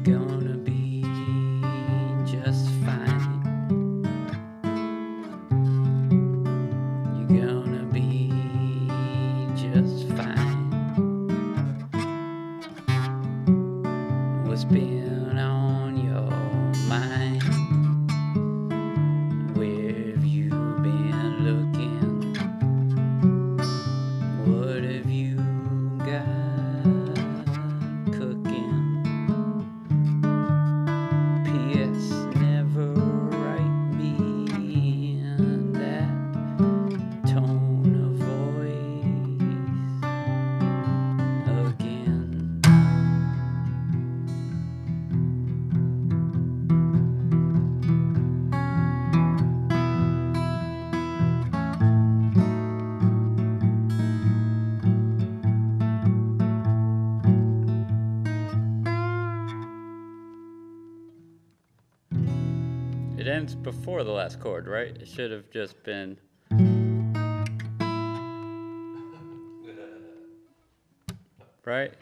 gonna be just fine. You're gonna be just fine. What's been on your mind? Where have you been looking? What have you got cooking? P.S. Never write me in that tone of voice again. It ends before the last chord, right? It should have just been. Right?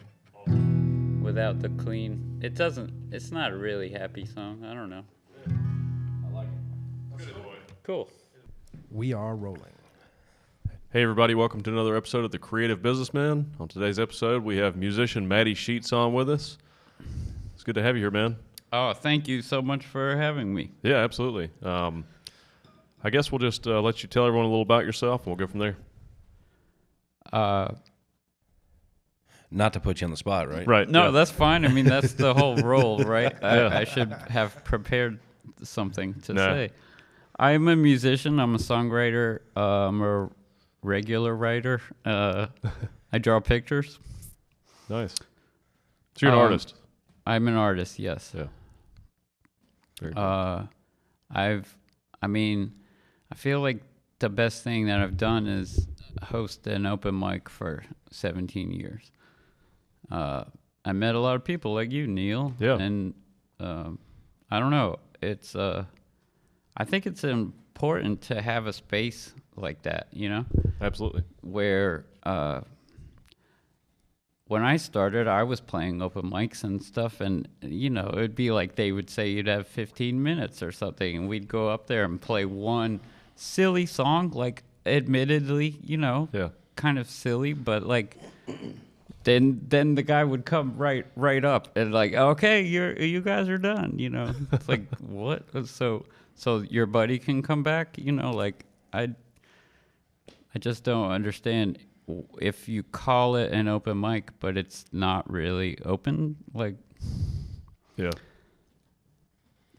Without the clean. It's not a really happy song. I don't know. I like it. Good anyway. Cool. We are rolling. Hey everybody, welcome to another episode of the Creative Businessmen. On today's episode, we have musician Matty Sheets on with us. It's good to have you here, man. Oh, thank you so much for having me. Yeah, absolutely. I guess we'll just let you tell everyone a little about yourself, and we'll go from there. Not to put you on the spot, right? Right. No, yeah. that's fine. I mean, that's the whole role, right? I should have prepared something to say. I'm a musician. I'm a songwriter. I'm a regular writer. I draw pictures. Nice. So you're an artist. I'm an artist, yes. Yeah. Very cool. I feel like the best thing that I've done is host an open mic for 17 years. I met a lot of people like you, Neil. Yeah. And I don't know. It's I think it's important to have a space like that, you know? Absolutely. Where when I started, I was playing open mics and stuff, and, you know, it'd be like they would say you'd have 15 minutes or something, and we'd go up there and play one silly song, like, admittedly, you know, kind of silly, but, like, then the guy would come right up and, like, okay, you guys are done, you know? It's like, what? So your buddy can come back, you know? Like, I just don't understand if you call it an open mic, but it's not really open, like. Yeah.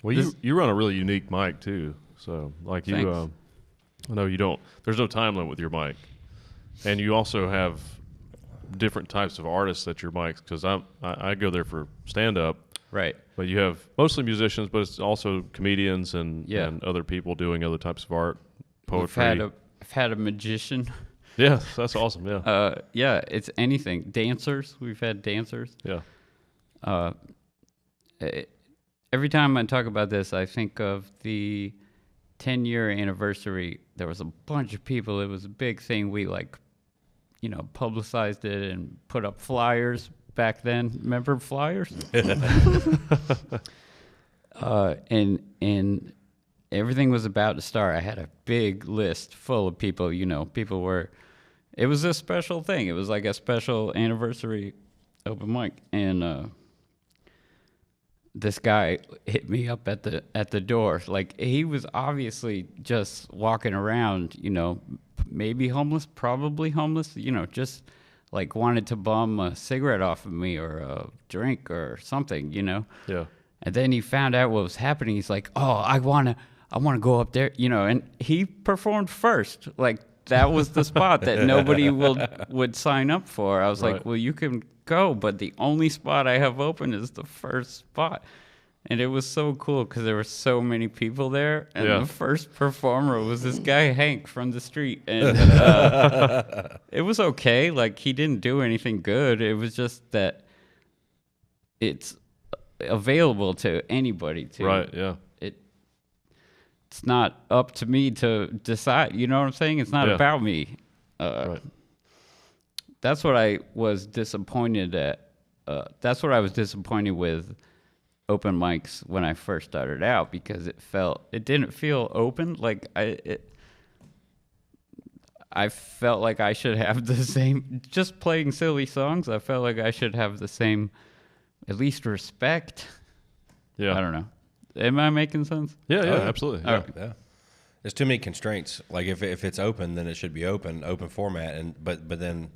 Well, you run a really unique mic too. So, like you, I know you don't. There's no time limit with your mic, and you also have different types of artists at your mics. Because I go there for stand up, Right. But you have mostly musicians, but it's also comedians and other people doing other types of art, poetry. I've had a magician. Yeah, that's awesome. Yeah. It's anything. Dancers. We've had dancers. Yeah. Every time I talk about this, I think of the 10-year anniversary. There was a bunch of people. It was a big thing. We publicized it and put up flyers back then. Remember flyers? And everything was about to start. I had a big list full of people. It was a special thing. It was like a special anniversary open mic, and this guy hit me up at the door. Like, he was obviously just walking around, maybe homeless, probably homeless, just like wanted to bum a cigarette off of me or a drink or something, Yeah. And then he found out what was happening. He's like, "Oh, I wanna go up there," and he performed first. Like, that was the spot that nobody would sign up for. I was like, well, you can go, but the only spot I have open is the first spot. And it was so cool because there were so many people there. And the first performer was this guy, Hank, from the street. And it was okay. Like, he didn't do anything good. It was just that it's available to anybody. Right, yeah. It's not up to me to decide. You know what I'm saying? It's not about me. Right. That's what I was disappointed at. That's what I was disappointed with open mics when I first started out because it didn't feel open. Like I felt like I should have the same, just playing silly songs. I felt like I should have the same, at least respect. Yeah. I don't know. Am I making sense? Yeah, Oh, yeah. absolutely. All Yeah. right. Yeah. There's too many constraints. Like if it's open, then it should be open format, but then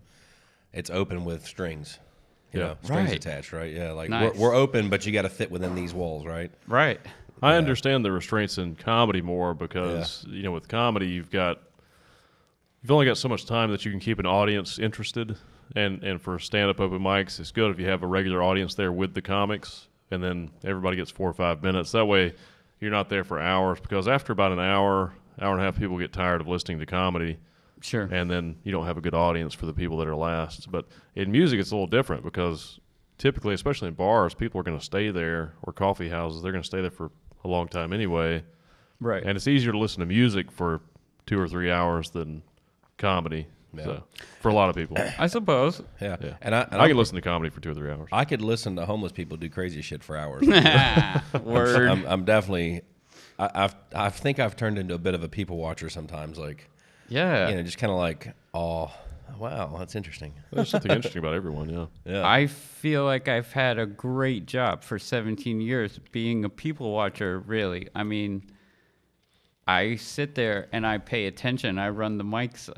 it's open with strings. You know, strings Right. attached, right? Yeah, like Nice. we're open, but you got to fit within these walls, right? Right. I understand the restraints in comedy more because with comedy you've only got so much time that you can keep an audience interested, and for stand-up open mics, it's good if you have a regular audience there with the comics, and then everybody gets 4 or 5 minutes. That way, you're not there for hours, because after about an hour and a half, people get tired of listening to comedy. Sure. And then you don't have a good audience for the people that are last. But in music, it's a little different because typically, especially in bars, people are going to stay there, or coffee houses, they're going to stay there for a long time anyway. Right. And it's easier to listen to music for 2 or 3 hours than comedy. Yeah. So, for a lot of people. I suppose. Yeah. Yeah. And I can listen to comedy for 2 or 3 hours. I could listen to homeless people do crazy shit for hours. Word. I'm definitely. I think I've turned into a bit of a people watcher sometimes. Like, Yeah. just kind of like, oh, wow, that's interesting. There's something interesting about everyone, yeah. Yeah. I feel like I've had a great job for 17 years being a people watcher, really. I mean, I sit there and I pay attention. I run the mics.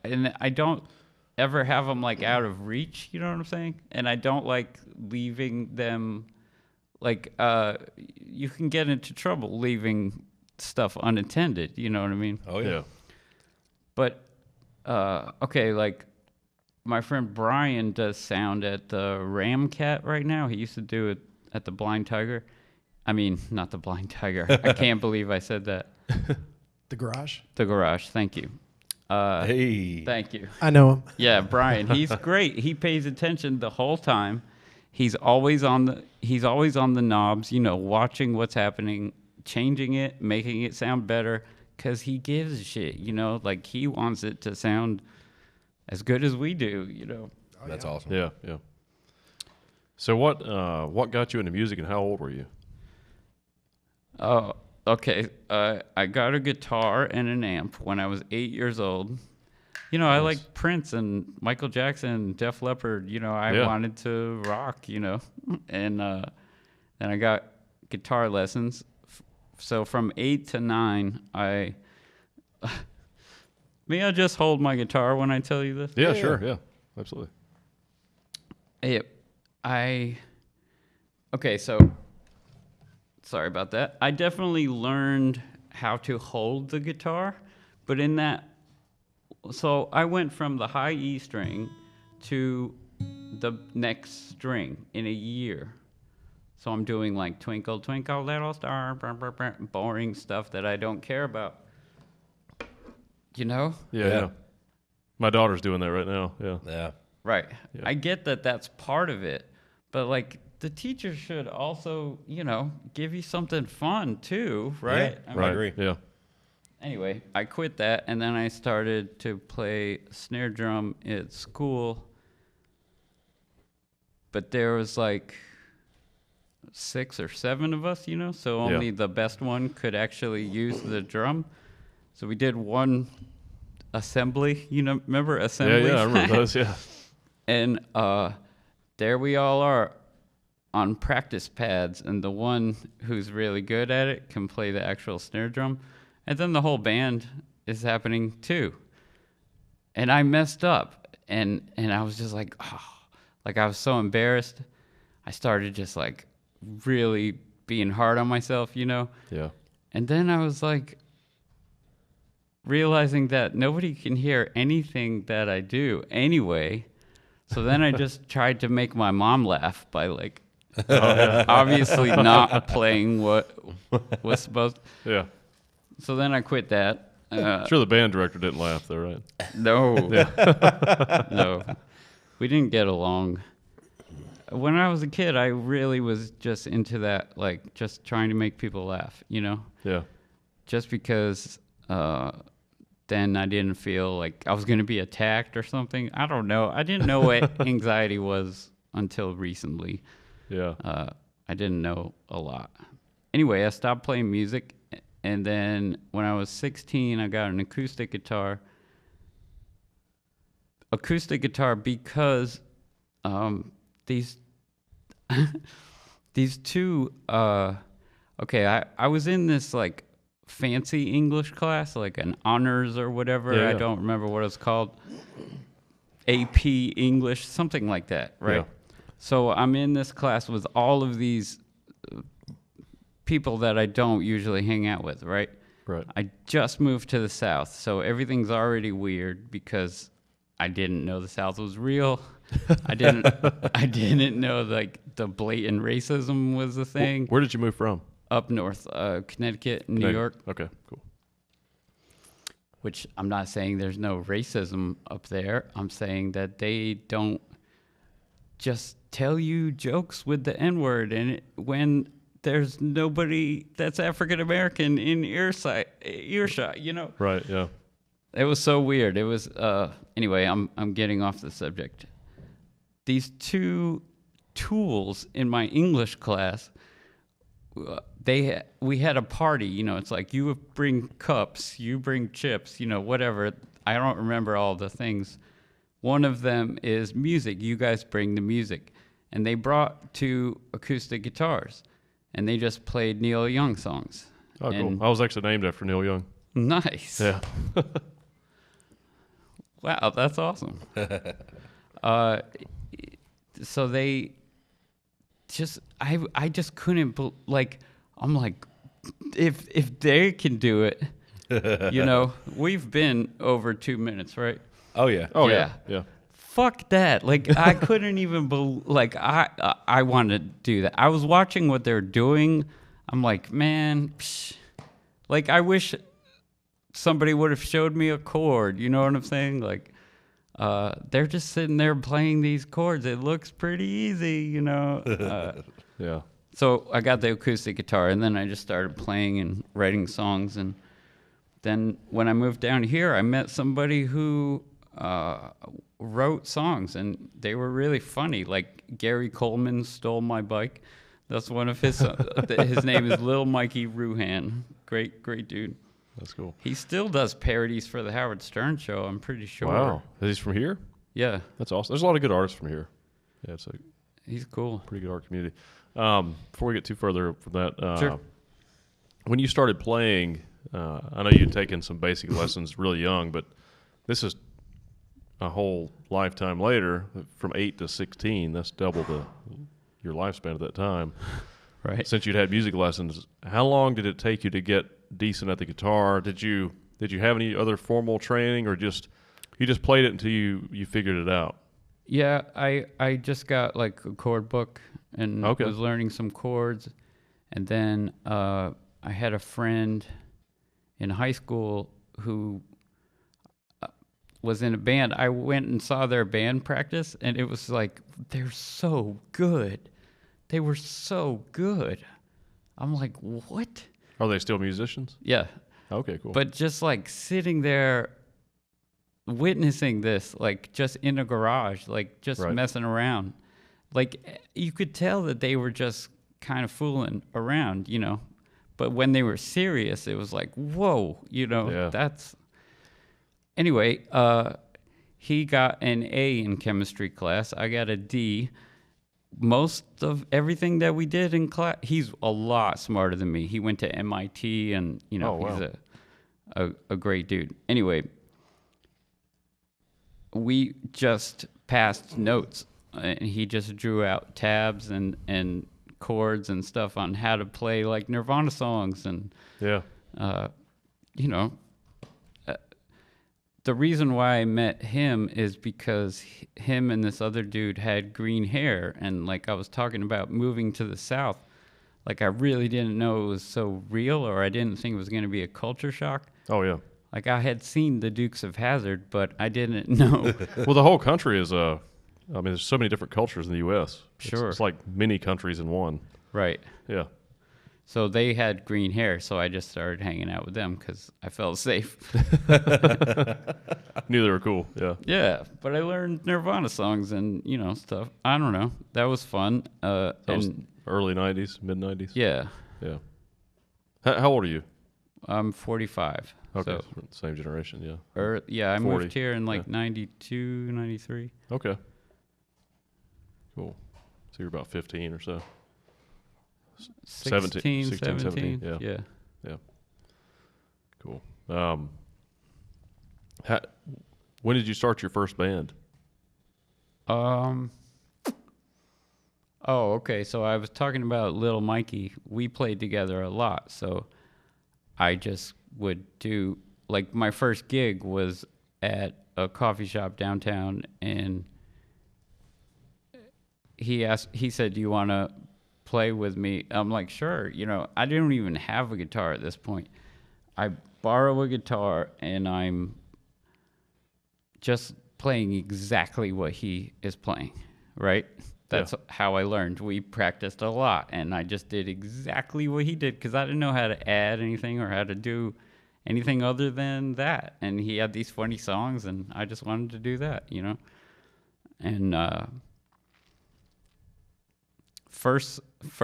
And I don't ever have them like out of reach, you know what I'm saying? And I don't like leaving them like you can get into trouble leaving stuff unattended, you know what I mean? Oh yeah. But okay, like my friend Brian does sound at the Ramcat right now. He used to do it at the Blind Tiger. I mean, not the Blind Tiger. I can't believe I said that. The Garage. The Garage. Thank you. Hey. Thank you. I know him. Yeah, Brian. He's great. He pays attention the whole time. He's always on the knobs, watching what's happening, changing it, making it sound better, because he gives a shit, like he wants it to sound as good as we do, That's awesome. Yeah, yeah. So what got you into music, and how old were you? Oh, okay. I got a guitar and an amp when I was 8 years old. I like Prince and Michael Jackson and Def Leppard. I wanted to rock, and then I got guitar lessons. So from 8 to 9, may I just hold my guitar when I tell you this? Yeah, sure, yeah, absolutely. Okay, so sorry about that. I definitely learned how to hold the guitar, but so I went from the high E string to the next string in a year. So I'm doing like Twinkle, Twinkle, Little Star, boring stuff that I don't care about. Yeah. My daughter's doing that right now, yeah. Yeah. Right. Yeah. I get that that's part of it, but like the teacher should also, give you something fun too, right? Yeah, I right. agree. Yeah. Anyway, I quit that, and then I started to play snare drum at school. But there was like 6 or 7 of us, so only the best one could actually use the drum. So we did one assembly, remember assembly? Yeah, I remember those, yeah. And there we all are on practice pads, and the one who's really good at it can play the actual snare drum. And then the whole band is happening too. And I messed up. And I was just like, I was so embarrassed. I started just like really being hard on myself, Yeah. And then I was like realizing that nobody can hear anything that I do anyway. So then I just tried to make my mom laugh by like obviously not playing what was supposed. Yeah. So then I quit that. Sure the band director didn't laugh though, right? No. No. We didn't get along. When I was a kid, I really was just into that, like just trying to make people laugh, Yeah. Just because then I didn't feel like I was going to be attacked or something. I don't know. I didn't know what anxiety was until recently. Yeah. I didn't know a lot. Anyway, I stopped playing music, and then when I was 16, I got an acoustic guitar. Acoustic guitar because these two I was in this like fancy English class, like an honors or whatever. Yeah. I don't remember what it's called. AP English, something like that, right? Yeah. So I'm in this class with all of these people that I don't usually hang out with, right? Right. I just moved to the South, so everything's already weird because I didn't know the South was real. I didn't know like the blatant racism was a thing. Where did you move from? Up north, Connecticut, New York. Okay, cool. Which I'm not saying there's no racism up there. I'm saying that they don't just tell you jokes with the N-word when there's nobody that's African American in earshot, you know? Right, yeah. It was so weird. It was anyway, I'm getting off the subject. These two tools in my English class, we had a party, you know, it's like you bring cups, you bring chips, you know, whatever. I don't remember all the things. One of them is music. You guys bring the music. And they brought 2 acoustic guitars, and they just played Neil Young songs. Oh, cool. I was actually named after Neil Young. Nice. Yeah. Wow, that's awesome. So they just, I just couldn't, I'm like, if they can do it, you know, we've been over 2 minutes, right? Oh yeah. Oh, Yeah. yeah. Fuck that. Like, I couldn't even I wanted to do that. I was watching what they're doing. I'm like, man, like, I wish somebody would have showed me a chord. You know what I'm saying? Like, they're just sitting there playing these chords. It looks pretty easy, you know? Yeah. So I got the acoustic guitar, and then I just started playing and writing songs. And then when I moved down here, I met somebody who wrote songs, and they were really funny. Like Gary Coleman Stole My Bike. That's one of his. His name is Lil Mikey Ruhan. Great dude. That's cool. He still does parodies for the Howard Stern show. I'm pretty sure. Wow. He's from here? Yeah, That's awesome. There's a lot of good artists from here. Yeah, it's a he's cool. pretty good art community. Before we get too further from that, Sure. when you started playing, I know you'd taken some basic lessons really young, but this is a whole lifetime later, from 8 to 16. That's double your lifespan at that time. Right. Since you'd had music lessons, how long did it take you to get decent at the guitar? Did you have any other formal training, or you just played it until you figured it out? Yeah, I just got like a chord book and was learning some chords, and then I had a friend in high school who was in a band. I went and saw their band practice, and it was like, they're so good. They were so good. I'm like, what? Are they still musicians? Yeah. Okay, cool. But just like sitting there witnessing this, like just in a garage, like just messing around, like you could tell that they were just kind of fooling around, you know. But when they were serious, it was like, whoa, you know, that's... Anyway, he got an A in chemistry class. I got a D. Most of everything that we did in class, he's a lot smarter than me. He went to MIT, and, you know, he's a great dude. Anyway, we just passed notes, and he just drew out tabs and chords and stuff on how to play like Nirvana songs, and you know, the reason why I met him is because him and this other dude had green hair, and like I was talking about moving to the South, like I really didn't know it was so real, or I didn't think it was going to be a culture shock. Oh yeah. Like I had seen the Dukes of Hazzard, but I didn't know. Well, the whole country is I mean, there's so many different cultures in the U.S. Sure. It's like many countries in one. Right. Yeah. So they had green hair, so I just started hanging out with them because I felt safe. Knew they were cool. Yeah. Yeah, but I learned Nirvana songs and, you know, stuff. I don't know. That was fun. Are early 90s, mid 90s? Yeah. Yeah. How old are you? I'm 45. Okay, So, same generation, yeah. I 40, moved here in like yeah. 92, 93. Okay. Cool. So you're about 15 or so. 16, 17, 17. yeah. Yeah. Yeah. Cool. When did you start your first band? Oh, okay. So I was talking about Little Mikey. We played together a lot. So I just would do, like, my first gig was at a coffee shop downtown, and he said, "Do you want to play with me?" I'm like, "Sure." You know, I didn't even have a guitar at this point. I borrow a guitar, and I'm just playing exactly what he is playing, right? That's how I learned. We practiced a lot, and I just did exactly what he did because I didn't know how to add anything or how to do anything other than that. And he had these funny songs, and I just wanted to do that, you know? And first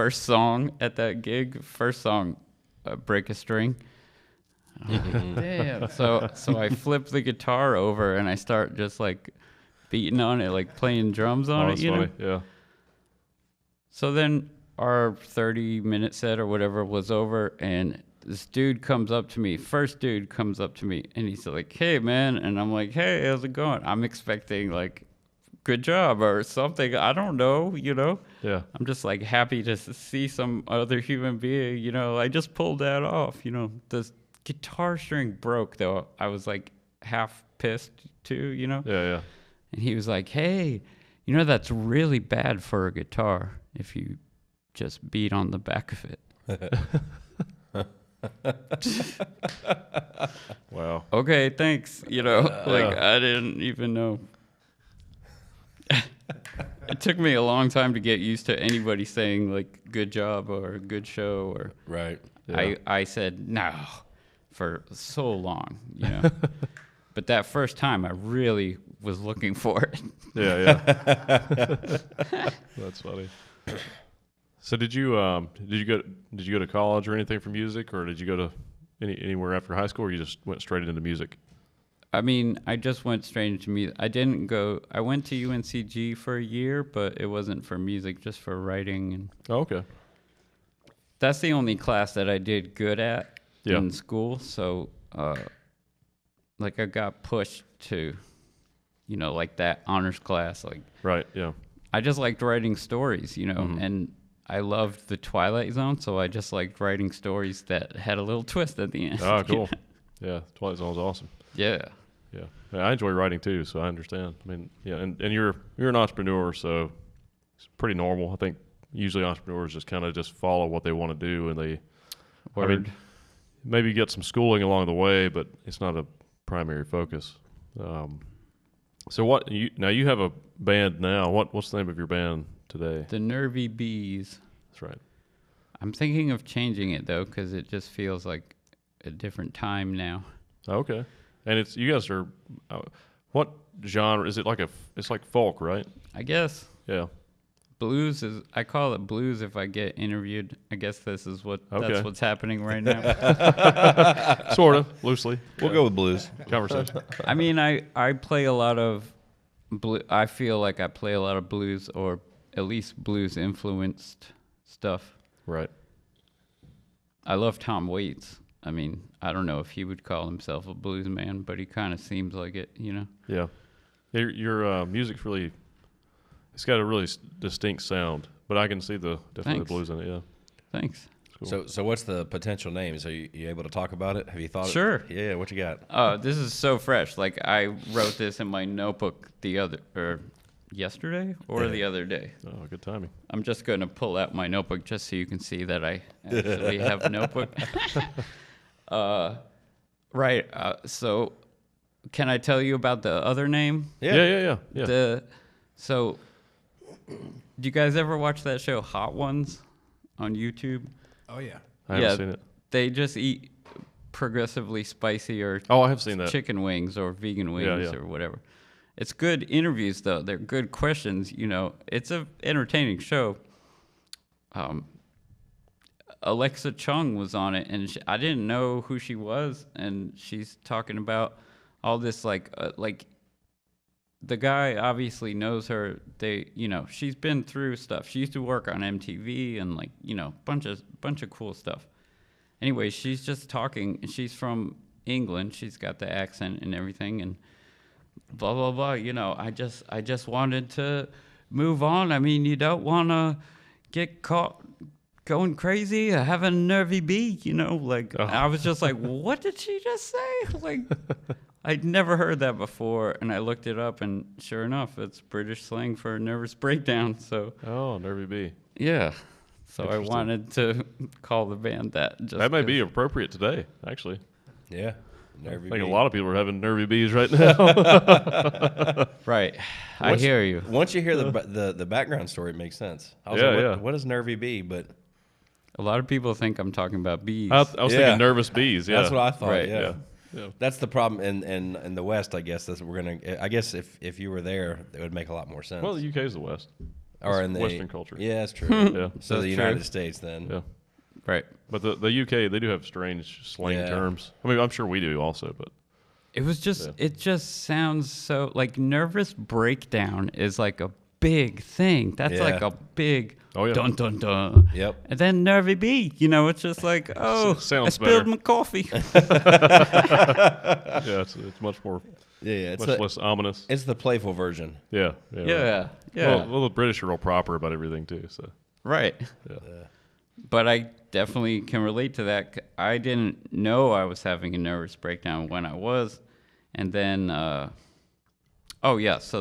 song at that gig, Break a String. Damn. So I flip the guitar over and I start just like beating on it, like playing drums on it, you know? Yeah. So then our 30-minute set or whatever was over, and this dude comes up to me, and he's like, "Hey, man." And I'm like, "Hey, how's it going?" I'm expecting like, "Good job" or something. I don't know, you know? Yeah. I'm just like happy to see some other human being, you know? I just pulled that off, you know? The guitar string broke, though. I was like half pissed too, you know? Yeah. And he was like, "Hey, you know, that's really bad for a guitar if you just beat on the back of it." Wow. Okay, thanks. You know, like I didn't even know. It took me a long time to get used to anybody saying like "good job" or "good show" or Right. Yeah. I said no for so long, you know. But that first time I really was looking for it. Yeah. That's funny. So did you go to college or anything for music, or did you go to anywhere after high school, or you just went straight into music? I mean, I just went straight into music. I went to UNCG for a year, but it wasn't for music, just for writing. And Oh, okay. that's the only class that I did good at Yeah. in school. So, like, I got pushed to, you know, like that honors class. Like, Right. Yeah. I just liked writing stories, you know, Mhm. and I loved the Twilight Zone, so I just liked writing stories that had a little twist at the end. Oh, cool. Yeah. Twilight Zone's awesome. Yeah. Yeah. I enjoy writing too, so I understand. I mean, yeah, and you're an entrepreneur, so it's pretty normal. I think usually entrepreneurs just kind of just follow what they want to do, and they, Word. I mean, maybe get some schooling along the way, but it's not a primary focus. So now you have a band now. What's the name of your band today? The Nervy Bees. That's right. I'm thinking of changing it, though, because it just feels like a different time now. Okay. And you guys are, what genre is it? It's like folk, right? I guess Yeah. blues I call it blues if I get interviewed. I guess that's Okay. what's happening right now. Sort of, loosely. We'll go with blues. Conversation. I mean, I play a lot of I feel like I play a lot of blues, or at least blues influenced stuff. Right. I love Tom Waits. I mean, I don't know if he would call himself a blues man, but he kind of seems like it, you know? Yeah. Your music's really, it's got a really distinct sound, but I can see definitely Thanks. the blues in it, yeah. Thanks. Cool. So what's the potential names? Are you able to talk about it? Have you thought? Sure. Yeah. What you got? This is so fresh. Like, I wrote this in my notebook yesterday or the other day. Oh, good timing. I'm just going to pull out my notebook just so you can see that I actually have a notebook. Right. So can I tell you about the other name? Yeah. So do you guys ever watch that show Hot Ones on YouTube? Oh yeah. I haven't seen it. They just eat progressively spicy or Oh, I have seen that. chicken wings or vegan wings or whatever. It's good interviews, though. They're good questions, you know. It's a entertaining show. Alexa Chung was on it, and I didn't know who she was, and she's talking about all this like the guy obviously knows her. She's been through stuff. She used to work on MTV and bunch of cool stuff. Anyway, she's just talking, and she's from England. She's got the accent and everything, and blah blah blah. I just wanted to move on. I mean, you don't want to get caught going crazy or having a nervy bee, I was just like, what did she just say? I'd never heard that before, and I looked it up, and sure enough, it's British slang for nervous breakdown. So nervy bee. Yeah. So I wanted to call the band that. That may be appropriate today, actually. Yeah. Nervy bee. A lot of people are having nervy bees right now. Right. I hear you. Once you hear the background story, it makes sense. I was like, what is nervy bee? But a lot of people think I'm talking about bees. I was thinking nervous bees. Yeah. That's what I thought. Right. Yeah. That's the problem in the West, I guess. I guess if you were there, it would make a lot more sense. Well, the UK is the West. Or in the Western culture. Yeah, that's true. Yeah. So the United States then. Yeah. Right. But the UK, they do have strange slang terms. I mean, I'm sure we do also, but it was just it just sounds so like nervous breakdown is like a big thing. That's like a big dun dun dun. Yep. And then nervy bee, it's just like, I spilled better. my coffee. Yeah, it's much more it's much less ominous. It's the playful version. Yeah. Right. Well, the British are real proper about everything too, so. Right. Yeah. But I definitely can relate to that. I didn't know I was having a nervous breakdown when I was. And then so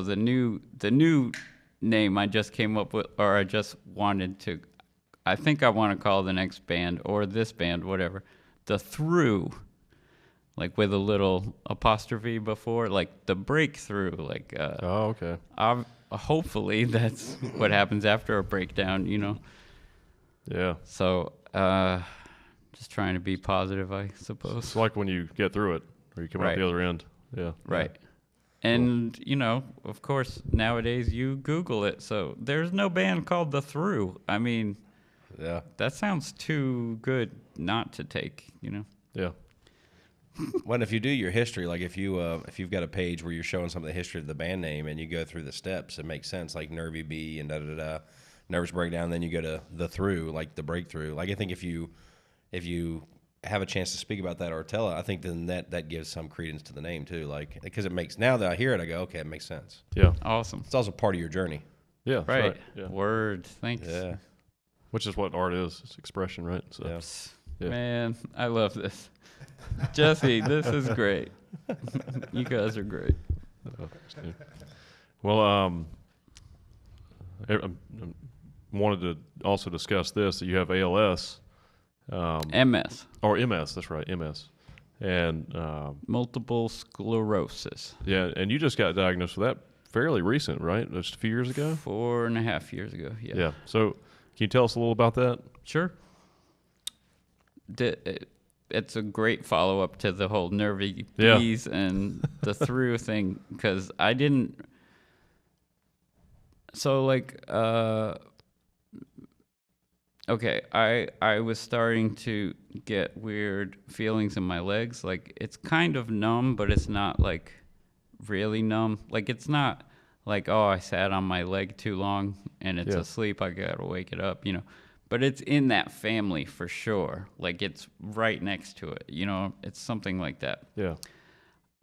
the new name I just came up with, or I just wanted to, I think I want to call the next band or this band, whatever, The Through, like with a little apostrophe before, like the breakthrough, like. Okay. Hopefully that's what happens after a breakdown, Yeah. So, just trying to be positive, I suppose. It's like when you get through it, or you come out the other end. Yeah. Right. And, of course, nowadays you Google it. So there's no band called The Through. I mean, that sounds too good not to take, Yeah. Well, if you do your history, like if you've got a page where you're showing some of the history of the band name and you go through the steps, it makes sense, like Nervy Bee and nervous breakdown. Then you go to the through, like the breakthrough. Like I think if you have a chance to speak about that or tell it, I think then that gives some credence to the name too. Like because it makes, now that I hear it, I go, okay, it makes sense. Yeah. Awesome. It's also part of your journey. Yeah. Right. Yeah. Word. Thanks. Yeah. Which is what art is. It's expression, right? So. Yeah. Man, I love this. Jesse, this is great. You guys are great. Well, I wanted to also discuss this, that you have ALS. MS. Or MS, that's right, MS. And multiple sclerosis. Yeah, and you just got diagnosed with that fairly recent, right? Just a few years ago? 4.5 years ago, yeah. Yeah. So can you tell us a little about that? Sure. It's a great follow-up to the whole Nervy Bees and the through thing, because I didn't... So, okay, I was starting to get weird feelings in my legs. Like, it's kind of numb, but it's not, really numb. Like, it's not like, I sat on my leg too long and it's asleep, I gotta wake it up, But it's in that family for sure. Like, it's right next to it, It's something like that. Yeah.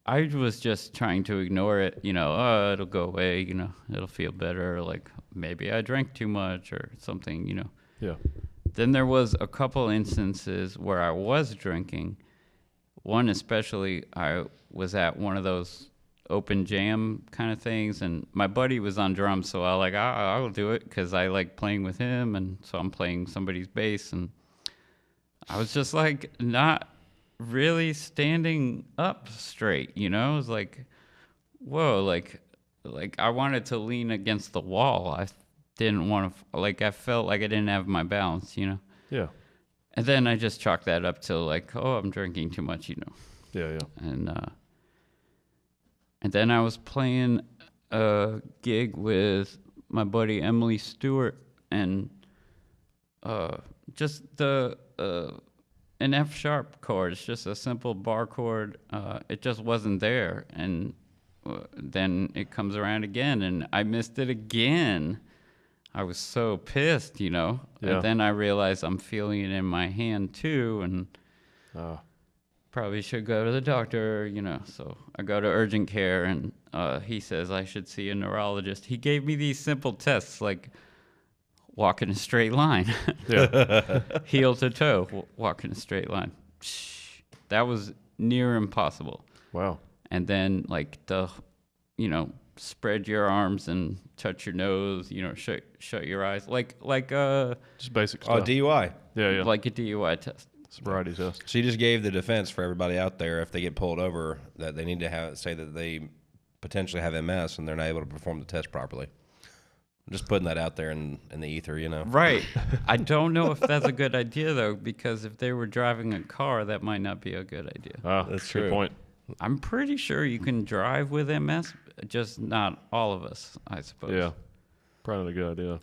I was just trying to ignore it, it'll go away, it'll feel better. Like, maybe I drank too much or something, Yeah. Then there was a couple instances where I was drinking. One especially, I was at one of those open jam kind of things, and my buddy was on drums, so I'll do it because I like playing with him, and so I'm playing somebody's bass, and I was just not really standing up straight, It was like, whoa, like I wanted to lean against the wall. I didn't want to, I felt like I didn't have my balance, Yeah. And then I just chalked that up to I'm drinking too much, Yeah, yeah. And then I was playing a gig with my buddy Emily Stewart, and just the an F sharp chord. It's just a simple bar chord. It just wasn't there, and then it comes around again, and I missed it again. I was so pissed, Yeah. And then I realized I'm feeling it in my hand too, and probably should go to the doctor, So I go to urgent care, and he says I should see a neurologist. He gave me these simple tests, like walk in a straight line, heel to toe, walk in a straight line. That was near impossible. Wow. And then like spread your arms and touch your nose, shut your eyes, like just basic stuff. DUI. Yeah. Like a DUI test. Sobriety test. So you just gave the defense for everybody out there if they get pulled over that they need to say that they potentially have MS and they're not able to perform the test properly. I'm just putting that out there in the ether, Right. I don't know if that's a good idea though, because if they were driving a car, that might not be a good idea. That's true. Good point. I'm pretty sure you can drive with MS, just not all of us, I suppose. Yeah. Probably not a good idea.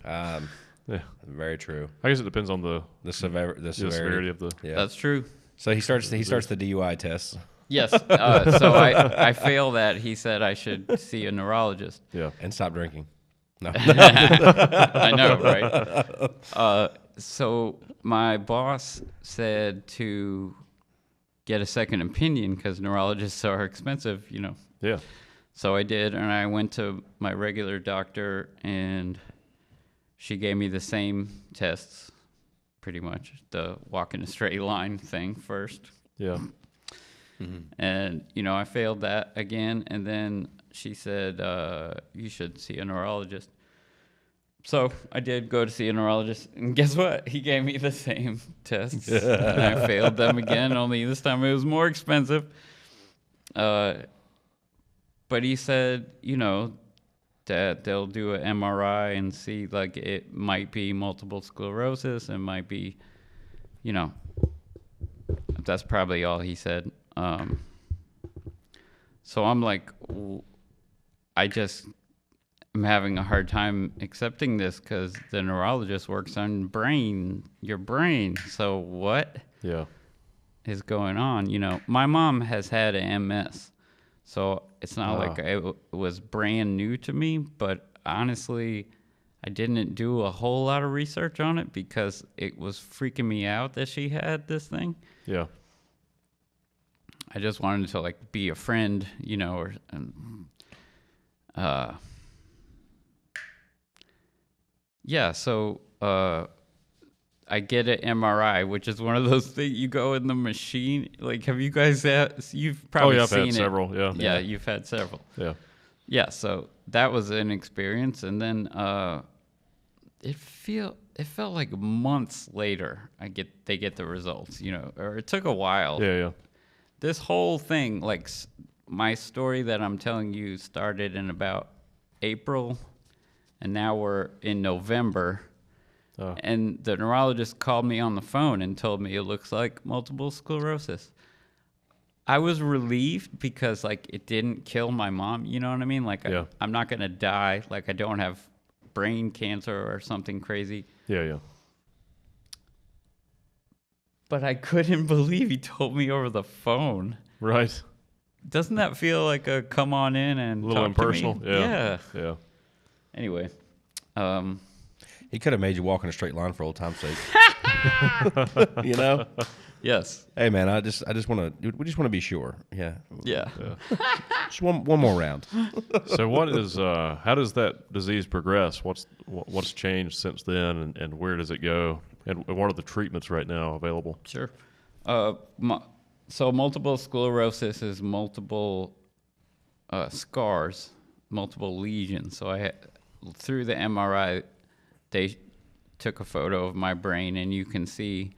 Yeah. Very true. I guess it depends on the severity of the. Yeah. That's true. So he starts the DUI test. Yes. So I failed that. He said I should see a neurologist. Yeah. And stop drinking. No. I know, right? So my boss said to get a second opinion because neurologists are expensive, Yeah. So I did, and I went to my regular doctor, and she gave me the same tests, pretty much, the walk in a straight line thing first. Yeah. Mm-hmm. And, I failed that again, and then she said, you should see a neurologist. So I did go to see a neurologist, and guess what? He gave me the same tests, and I failed them again, only this time it was more expensive. But he said, that they'll do an MRI and see, like, it might be multiple sclerosis, it might be, that's probably all he said. So I'm like, I'm having a hard time accepting this because the neurologist works on your brain. So what is going on? My mom has had an MS, so it's not like it was brand new to me, but honestly, I didn't do a whole lot of research on it because it was freaking me out that she had this thing. Yeah. I just wanted to be a friend, so I get an MRI, which is one of those things you go in the machine. Like, have you guys you've probably I've seen had several, yeah. Yeah, you've had several. Yeah. Yeah, so that was an experience, and then it felt like months later they get the results, or it took a while. Yeah. This whole thing, my story that I'm telling you started in about April, and now we're in November. And the neurologist called me on the phone and told me it looks like multiple sclerosis. I was relieved because, it didn't kill my mom. You know what I mean? I'm not going to die. I don't have brain cancer or something crazy. Yeah. But I couldn't believe he told me over the phone. Right. Doesn't that feel like a come on in and a little talk impersonal? To me? Yeah. Anyway. He could have made you walk in a straight line for old time's sake. Yes. Hey man, we just want to be sure. Yeah. Just one more round. So how does that disease progress? What's changed since then, and where does it go? And what are the treatments right now available? Sure. So multiple sclerosis is multiple scars, multiple lesions. So through the MRI, they took a photo of my brain, and you can see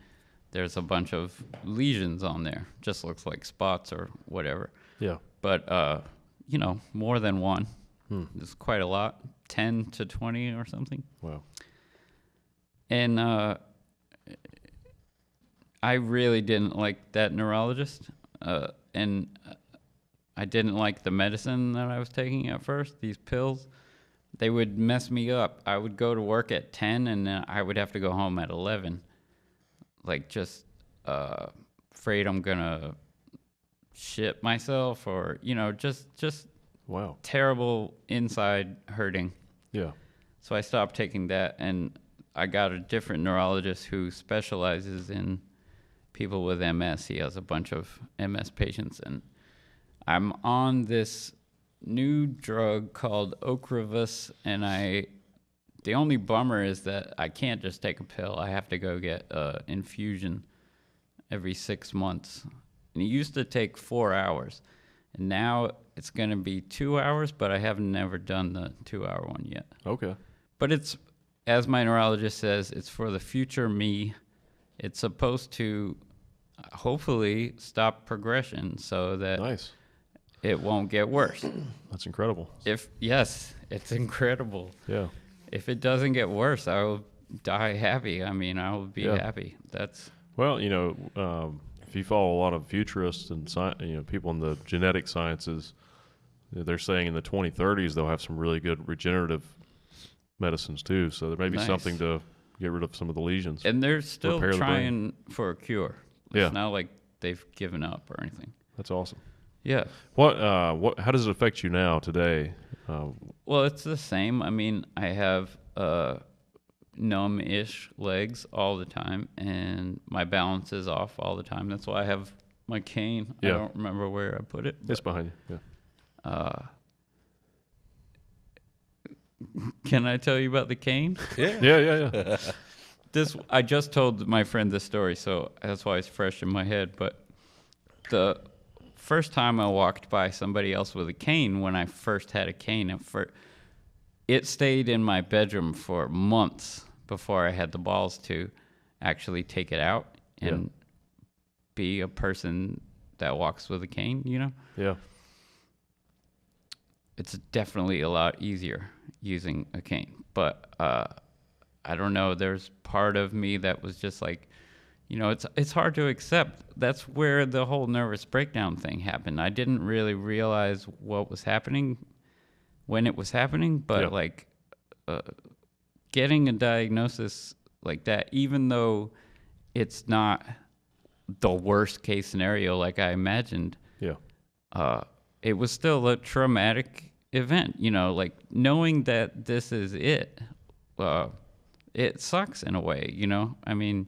there's a bunch of lesions on there. Just looks like spots or whatever. Yeah. But, more than one. It's quite a lot, 10 to 20 or something. Wow. And I really didn't like that neurologist. And I didn't like the medicine that I was taking at first, these pills. they would mess me up. I would go to work at 10 and then I would have to go home at 11. Like just afraid I'm going to shit myself or, just Wow. terrible inside hurting. Yeah. So I stopped taking that, and I got a different neurologist who specializes in people with MS. He has a bunch of MS patients, and I'm on this new drug called Ocrevus, and the only bummer is that I can't just take a pill. I have to go get an infusion every 6 months. And it used to take 4 hours, and now it's going to be 2 hours, but I have never done the 2-hour one yet. Okay. But it's, as my neurologist says, it's for the future me. It's supposed to hopefully stop progression so that Nice. it won't get worse. That's incredible. Yes, it's incredible. Yeah. If it doesn't get worse, I will die happy. I mean, I will be happy. Well, if you follow a lot of futurists and people in the genetic sciences, they're saying in the 2030s they'll have some really good regenerative medicines too. So there may be Nice. something to get rid of some of the lesions. And they're still Repair the brain. trying for a cure. Yeah. It's not like they've given up or anything. That's awesome. Yeah. How does it affect you now today? Well, it's the same. I mean, I have numb-ish legs all the time, and my balance is off all the time. That's why I have my cane. Yeah. I don't remember where I put it. It's behind you. Yeah. Can I tell you about the cane? Yeah. I just told my friend this story, so that's why it's fresh in my head. But the first time I walked by somebody else with a cane, when I first had a cane, it stayed in my bedroom for months before I had the balls to actually take it out and be a person that walks with a cane, Yeah. It's definitely a lot easier using a cane. But I don't know, there's part of me that was just like, it's hard to accept. That's where the whole nervous breakdown thing happened. I didn't really realize what was happening when it was happening, but getting a diagnosis like that, even though it's not the worst case scenario like I imagined, it was still a traumatic event, like knowing that this is it. It sucks in a way, I mean,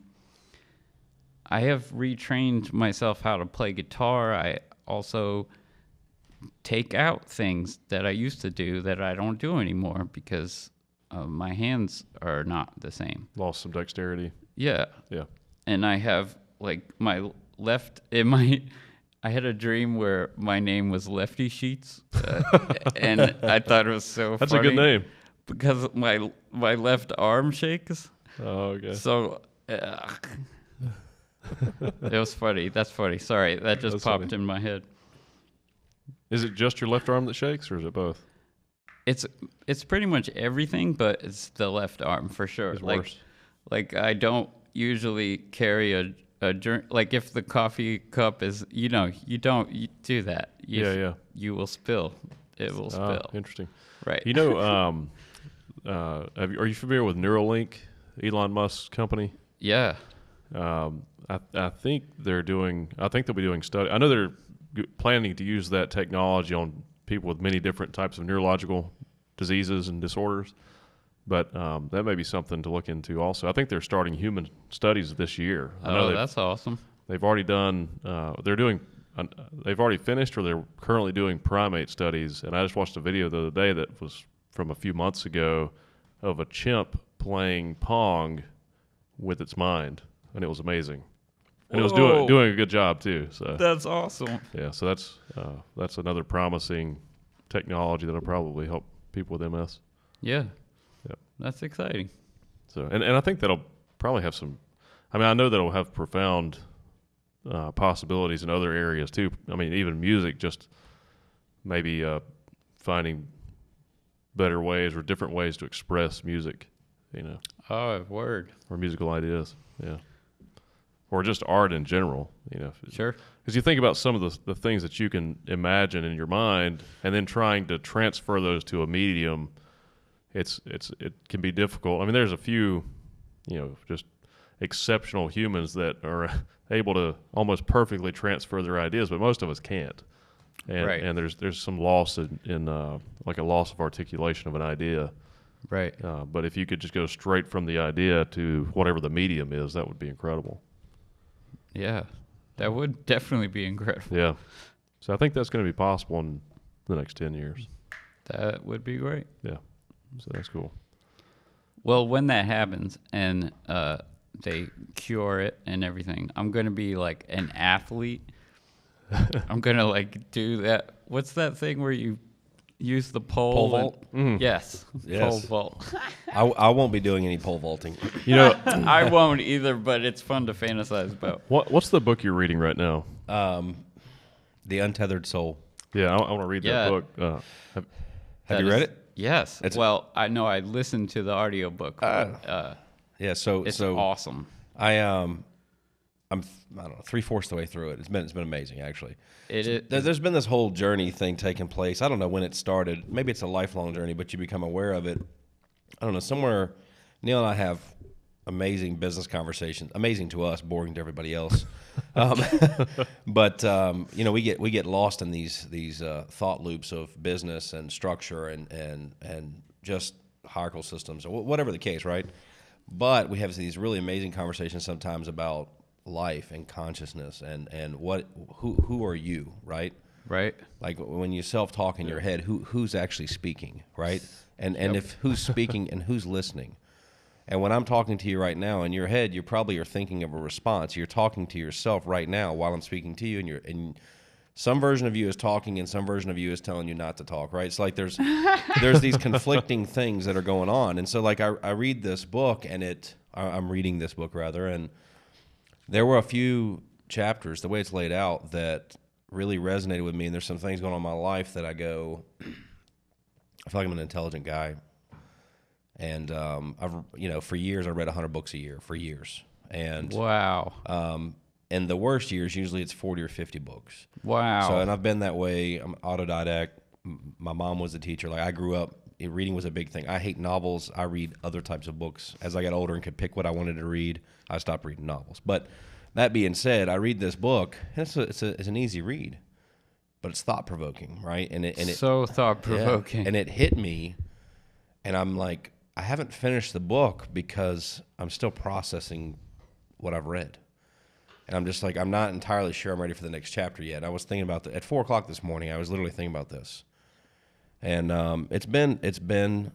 I have retrained myself how to play guitar. I also take out things that I used to do that I don't do anymore because my hands are not the same. Lost some dexterity. Yeah. Yeah. And I have like my left I had a dream where my name was Lefty Sheets, and I thought it was so That's funny. a good name. Because my left arm shakes. Oh, okay. So it was funny. That's funny. Sorry, that just That's popped funny. in my head. Is it just your left arm that shakes, or is it both? It's pretty much everything, but it's the left arm for sure. It's worse. Like I don't usually carry a drink. Like if the coffee cup is, you do that. You will spill. It will spill. Interesting. Right. Are you familiar with Neuralink, Elon Musk's company? Yeah. I think they'll be doing study. I know they're planning to use that technology on people with many different types of neurological diseases and disorders. But that may be something to look into also. I think they're starting human studies this year. That's awesome. They've already done, they've already finished or they're currently doing primate studies. And I just watched a video the other day that was from a few months ago of a chimp playing Pong with its mind. And it was amazing. And it was doing a good job too. So That's awesome. yeah, so that's another promising technology that'll probably help people with MS. Yeah. Yep. That's exciting. So and I think that'll probably have some. I mean, I know that'll have profound possibilities in other areas too. I mean, even music, just maybe finding better ways or different ways to express music. Oh, word. Or musical ideas. Yeah. Or just art in general. Sure. Because you think about some of the things that you can imagine in your mind, and then trying to transfer those to a medium it can be difficult. I mean, there's a few, just exceptional humans that are able to almost perfectly transfer their ideas, but most of us can't. And, Right. and there's some loss in like a loss of articulation of an idea. Right. But if you could just go straight from the idea to whatever the medium is, that would be incredible. Yeah, that would definitely be incredible. Yeah. So I think that's going to be possible in the next 10 years. That would be great. Yeah. So that's cool. Well, when that happens and they cure it and everything, I'm going to be like an athlete. I'm going to like do that. What's that thing where you use the pole? Pole vault? Yes. Pole vault. I won't be doing any pole vaulting. I won't either, but it's fun to fantasize about. What's the book you're reading right now? The Untethered Soul. Yeah, I want to read that book. Have you read it? Yes. Well, I know I listened to the audiobook. Yeah, so It's awesome. I'm I don't know 3/4 the way through it. It's been amazing actually. There's been this whole journey thing taking place. I don't know when it started. Maybe it's a lifelong journey, but you become aware of it. I don't know. Somewhere, Neil and I have amazing business conversations. Amazing to us, boring to everybody else. But we get lost in these thought loops of business and structure and just hierarchical systems or whatever the case, right? But we have these really amazing conversations sometimes about life and consciousness and who are you, right? Right. Like when you self-talk in your head, who's actually speaking, right? And if who's speaking and who's listening. And when I'm talking to you right now in your head, you probably are thinking of a response. You're talking to yourself right now while I'm speaking to you, and some version of you is talking and some version of you is telling you not to talk, right? It's like there's these conflicting things that are going on. And so like I read this book I'm reading this book rather, and there were a few chapters, the way it's laid out, that really resonated with me. And there's some things going on in my life that I go, I feel like I'm an intelligent guy. And for years I read 100 books a year for years. And wow. And the worst years usually it's 40 or 50 books. Wow. So and I've been that way. I'm autodidact. My mom was a teacher. Like I grew up, reading was a big thing. I hate novels. I read other types of books. As I got older and could pick what I wanted to read, I stopped reading novels. But that being said, I read this book, and it's an easy read, but it's thought provoking, right? And it so thought provoking. Yeah, and it hit me, and I'm like, I haven't finished the book because I'm still processing what I've read. And I'm just like, I'm not entirely sure I'm ready for the next chapter yet. I was thinking about at 4 o'clock this morning, I was literally thinking about this. And it's been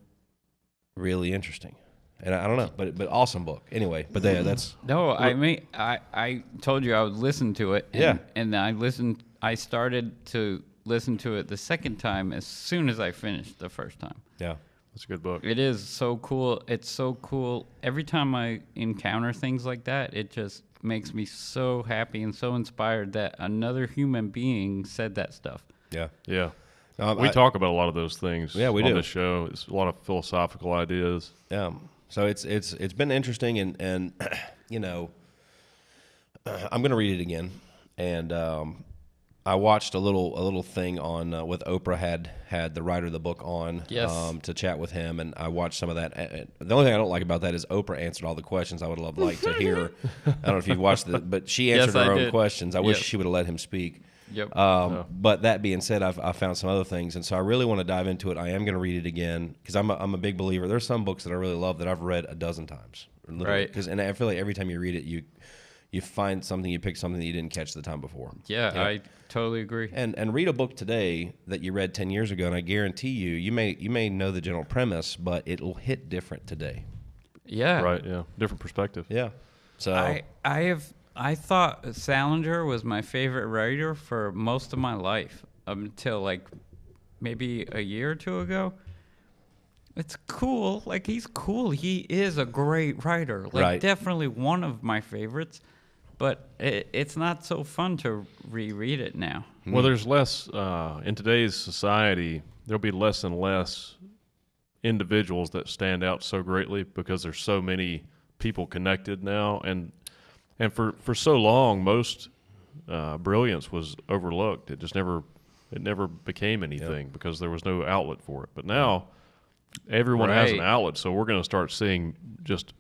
really interesting. And I don't know, but awesome book. Anyway, but that's... No, I mean, I told you I would listen to it. And, Yeah. And I started to listen to it the second time as soon as I finished the first time. Yeah. That's a good book. It is so cool. It's so cool. Every time I encounter things like that, it just makes me so happy and so inspired that another human being said that stuff. Yeah. Yeah. We talk about a lot of those things we on do. the show. It's a lot of philosophical ideas. Yeah. So it's been interesting, and I'm going to read it again. And I watched a little thing on with Oprah had the writer of the book on to chat with him, and I watched some of that. The only thing I don't like about that is Oprah answered all the questions I would have liked to hear. I don't know if you've watched it, but she answered her own questions. I wish she would have let him speak. Yep. But that being said, I found some other things, and so I really want to dive into it. I am going to read it again because I'm a big believer. There's some books that I really love that I've read a dozen times, right? And I feel like every time you read it, you find something, you pick something that you didn't catch the time before. Yeah, I totally agree. And read a book today that you read 10 years ago, and I guarantee you may know the general premise, but it'll hit different today. Yeah. Right. Yeah. Different perspective. Yeah. So I thought Salinger was my favorite writer for most of my life until like maybe a year or two ago. It's cool. Like, he's cool. He is a great writer. Like, Right. definitely one of my favorites. But it's not so fun to reread it now. Well, there's less in today's society. There'll be less and less individuals that stand out so greatly because there's so many people connected now, and for so long, most brilliance was overlooked. It just never became anything because there was no outlet for it. But now, everyone has an Right. outlet, so we're going to start seeing just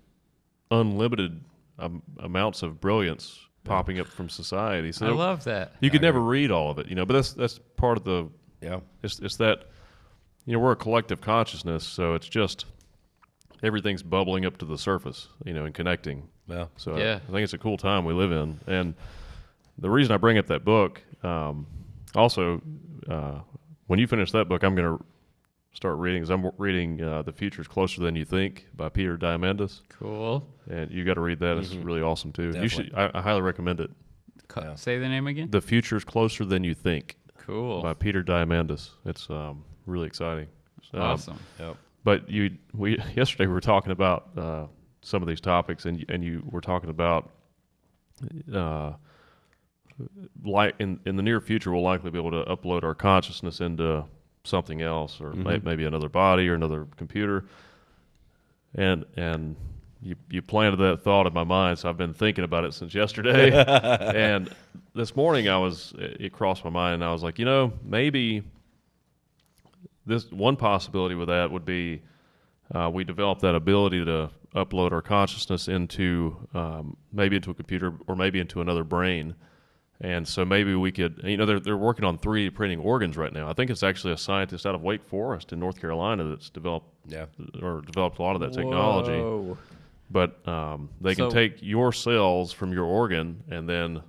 unlimited amounts of brilliance popping up from society. So I love that. you could never read all of it, but that's part of the. Yeah. It's that, we're a collective consciousness, so it's just everything's bubbling up to the surface, and connecting. Yeah. So Yeah. I think it's a cool time we live in. And the reason I bring up that book, also, when you finish that book, I'm going to start reading, because I'm reading The Future's Closer Than You Think by Peter Diamandis. Cool. And you got to read that. It's really awesome, too. You should. I highly recommend it. Say the name again. The Future's Closer Than You Think Cool. by Peter Diamandis. It's really exciting. Awesome. Yep. But yesterday we were talking about some of these topics, and you were talking about like in the near future we'll likely be able to upload our consciousness into something else, or maybe another body or another computer. And you planted that thought in my mind, so I've been thinking about it since yesterday. And this morning it crossed my mind, and I was like, maybe this one possibility with that would be we develop that ability to upload our consciousness into maybe into a computer or maybe into another brain. And so maybe we could, they're working on 3D printing organs right now. I think it's actually a scientist out of Wake Forest in North Carolina that's developed a lot of that technology. Whoa. But they can take your cells from your organ and then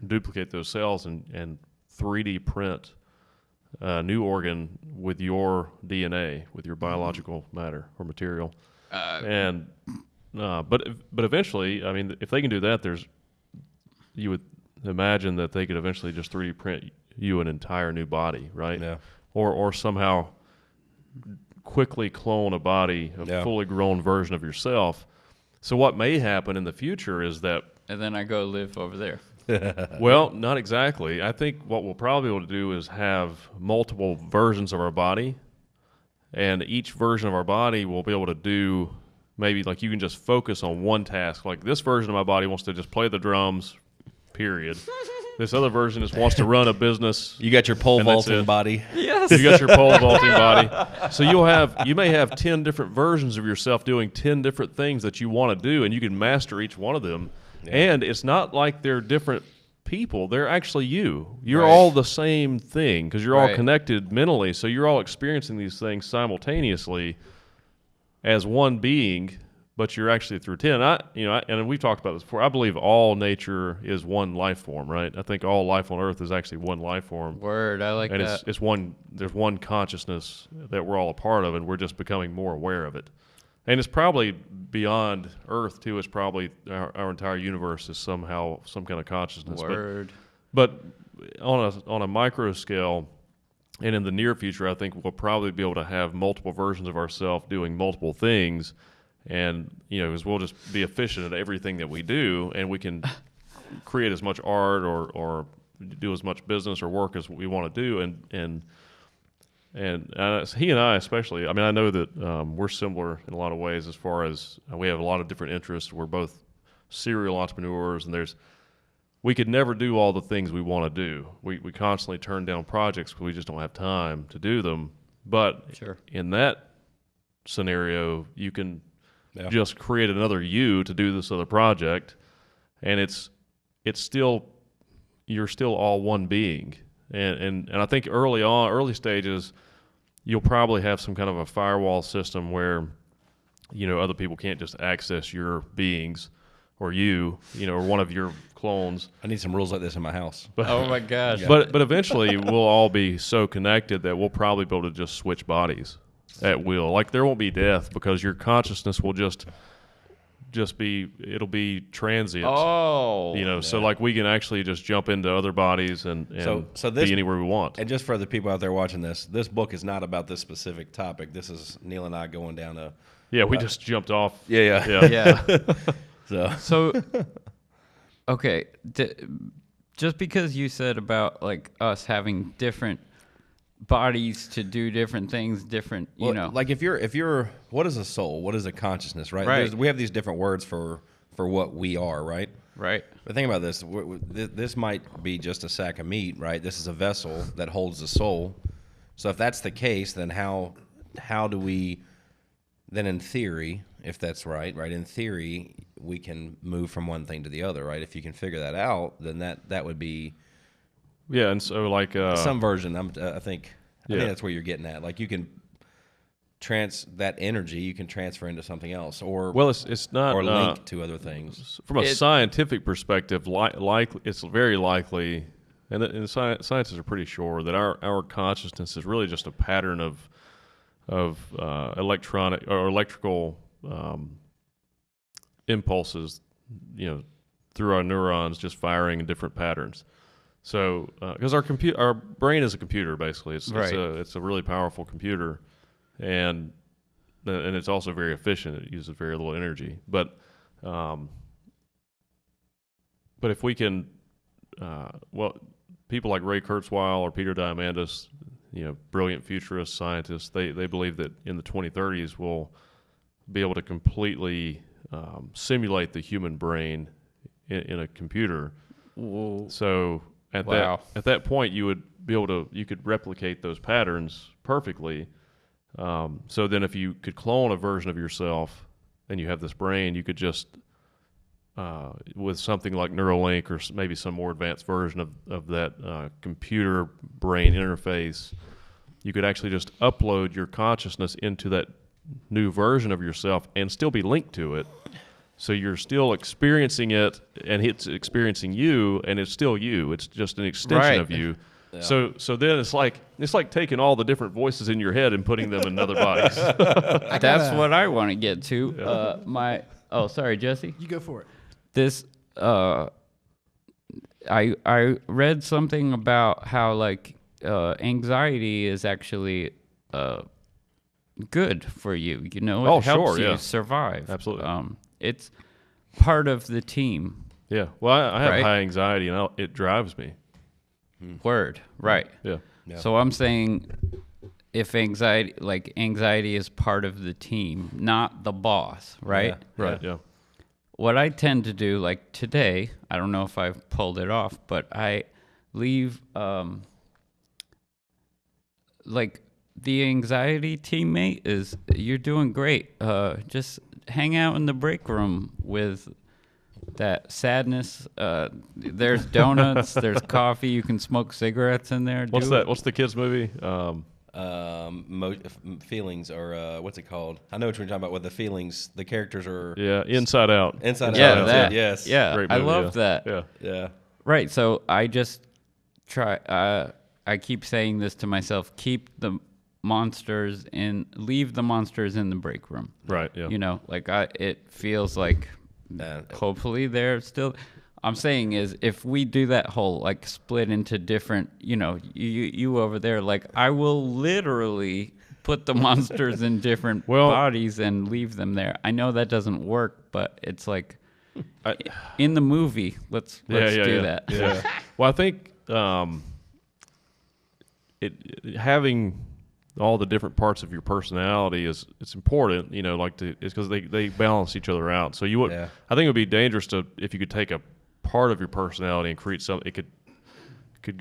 duplicate those cells and 3D print a new organ with your DNA, with your biological matter or material. But eventually, if they can do that, you would imagine that they could eventually just 3D print you an entire new body, right? Yeah. Or somehow quickly clone a body, a fully grown version of yourself. So what may happen in the future is that... And then I go live over there. Well, not exactly. I think what we'll probably be able to do is have multiple versions of our body, and each version of our body will be able to do, maybe like you can just focus on one task. Like this version of my body wants to just play the drums, period. This other version just wants to run a business. You got your pole And that's vaulting it. body. Yes. You got your pole vaulting body. So you may have 10 different versions of yourself doing 10 different things that you want to do, and you can master each one of them. Yeah. And it's not like they're different people. They're actually you. You're all the same thing because you're all connected mentally. So you're all experiencing these things simultaneously as one being, but you're actually through 10. And we've talked about this before. I believe all nature is one life form, right? I think all life on Earth is actually one life form. Word, I like that. And it's one. There's one consciousness that we're all a part of, and we're just becoming more aware of it. And it's probably beyond Earth too. It's probably our entire universe is somehow some kind of consciousness. Word. But on a micro scale, and in the near future, I think we'll probably be able to have multiple versions of ourselves doing multiple things, and because we'll just be efficient at everything that we do, and we can create as much art or do as much business or work as we want to do, and he and I especially, I know that we're similar in a lot of ways as far as we have a lot of different interests. We're both serial entrepreneurs, and we could never do all the things we want to do. We constantly turn down projects because we just don't have time to do them. But in that scenario, you can just create another you to do this other project, and you're still all one being. And I think early stages, you'll probably have some kind of a firewall system where, other people can't just access your beings or or one of your clones. I need some rules like this in my house. Oh my gosh. But eventually we'll all be so connected that we'll probably be able to just switch bodies at will. Like there won't be death because your consciousness will just it'll be transient. Oh. So like we can actually just jump into other bodies and be anywhere we want. And just for the people out there watching this book is not about this specific topic. This is Neil and I going down a... Yeah, we just jumped off. Yeah. So okay, just because you said about like us having different bodies to do different things, like if you're what is a soul, what is a consciousness, right? We have these different words for what we are, right? But think about this. This might be just a sack of meat, right? This is a vessel that holds the soul. So if that's the case, then how how do we then, in theory, if that's right, in theory, we can move from one thing to the other, right? If you can figure that out, then that would be and so like some version. I think that's where you're getting at. Like you can that energy you can transfer into something else, or it's not or link to other things. From a scientific perspective, it's very likely, and scientists are pretty sure that our consciousness is really just a pattern of electronic or electrical impulses, through our neurons just firing in different patterns. So, because our brain is a computer, basically, it's a really powerful computer, and it's also very efficient. It uses very little energy, but if we can, people like Ray Kurzweil or Peter Diamandis, brilliant futurist scientists, they believe that in the 2030s we'll be able to completely simulate the human brain in a computer. Whoa. So at that point you could replicate those patterns perfectly. So then if you could clone a version of yourself and you have this brain, you could just with something like Neuralink or maybe some more advanced version of that computer brain interface, you could actually just upload your consciousness into that new version of yourself and still be linked to it. So you're still experiencing it, and it's experiencing you, and it's still you. It's just an extension of you. Yeah. So then it's like taking all the different voices in your head and putting them in other bodies. That's what I want to get to. Yeah. Sorry, Jesse. You go for it. This I read something about how anxiety is actually good for you. It helps you survive. Absolutely. It's part of the team. Yeah. Well, I have high anxiety, and it drives me. Word. Right. Yeah. So I'm saying if anxiety is part of the team, not the boss, right? Yeah. Right, yeah. What I tend to do, like today, I don't know if I've pulled it off, but I leave the anxiety teammate is, you're doing great. Just hang out in the break room with that sadness. There's donuts, there's coffee, you can smoke cigarettes in there. What's that? What's the kids' movie? Feelings, or what's it called? I know what you're talking about. With the feelings, the characters are Inside Out. Inside Out. That. Yes. Yeah. Great I movie, love that. Yeah. Yeah. Right. So I just try. I keep saying this to myself: keep the monsters leave the monsters in the break room. Right. Yeah. It feels like hopefully they're still. I'm saying is, if we do that whole split into different, you over there, I will literally put the monsters in different bodies and leave them there. I know that doesn't work, but it's in the movie. Let's do that. Yeah. Well, I think having all the different parts of your personality it's important. It's because they balance each other out. So I think it would be dangerous if you could take a part of your personality and create something. It could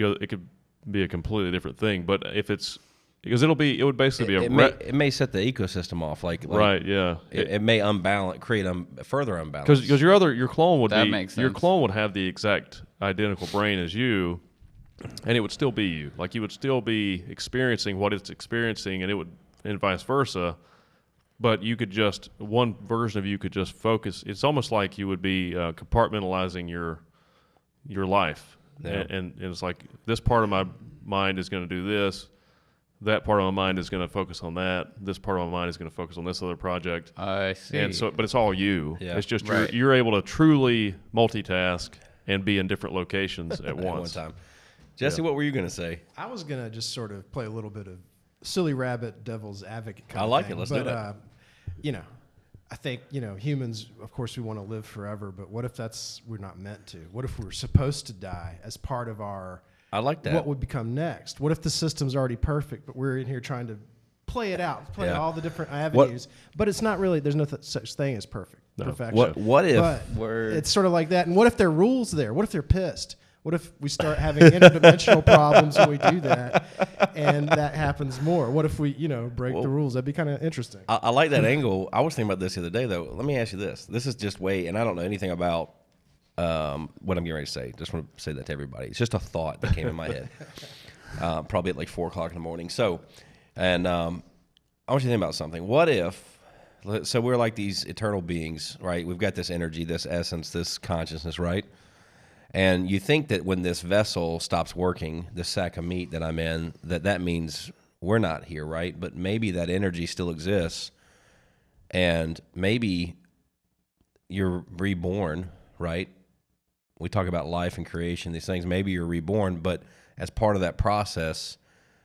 be a completely different thing. But if it's because it would basically be it may set the ecosystem off. Right. Yeah. It may create further imbalance. Because your clone would makes sense. Your clone would have the exact identical brain as you, and it would still be you. You would still be experiencing what it's experiencing, and vice versa. But one version of you could just focus. It's almost like you would be compartmentalizing your life. Yeah. And it's like, this part of my mind is going to do this. That part of my mind is going to focus on that. This part of my mind is going to focus on this other project. I see. And but it's all you. Yeah. It's just you're able to truly multitask and be in different locations at once. One time. Jesse, what were you going to say? I was going to just sort of play a little bit of silly rabbit devil's advocate kind I of like thing. It. Let's do it. I think, humans, of course, we want to live forever, but what if we're not meant to? What if we're supposed to die as part of our I like that. What would become next? What if the system's already perfect, but we're in here trying to play it out, all the different avenues, but it's not really, there's no such thing as perfect, perfection. What if? But it's sort of like that. And what if there are rules there? What if they're pissed? What if we start having interdimensional problems when we do that, and that happens more? What if we, break the rules? That'd be kind of interesting. I like that angle. I was thinking about this the other day, though. Let me ask you this. This is just and I don't know anything about what I'm getting ready to say. Just want to say that to everybody. It's just a thought that came in my head, probably at like 4 o'clock in the morning. So, and I want you to think about something. What if, so we're like these eternal beings, right? We've got this energy, this essence, this consciousness, right? And you think that when this vessel stops working, this sack of meat that I'm in, that means we're not here, right? But maybe that energy still exists, and maybe you're reborn, right? We talk about life and creation, these things. Maybe you're reborn, but as part of that process,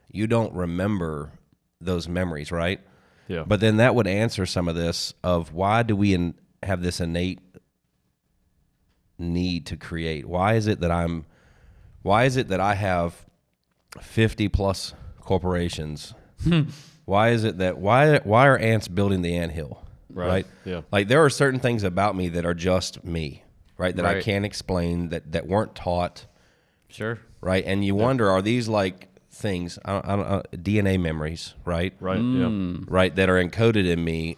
you don't remember those memories, right? Yeah. But then that would answer some of this of why do we have this innate need to create? Why is it that I have 50 plus corporations? Why is it that why are ants building the anthill? Right? Yeah. Like there are certain things about me that are just me, right? That I Right. can't explain, that weren't taught. Sure. Right? And you wonder, are these like things, I don't DNA memories, right? Right. Yeah. Right, that are encoded in me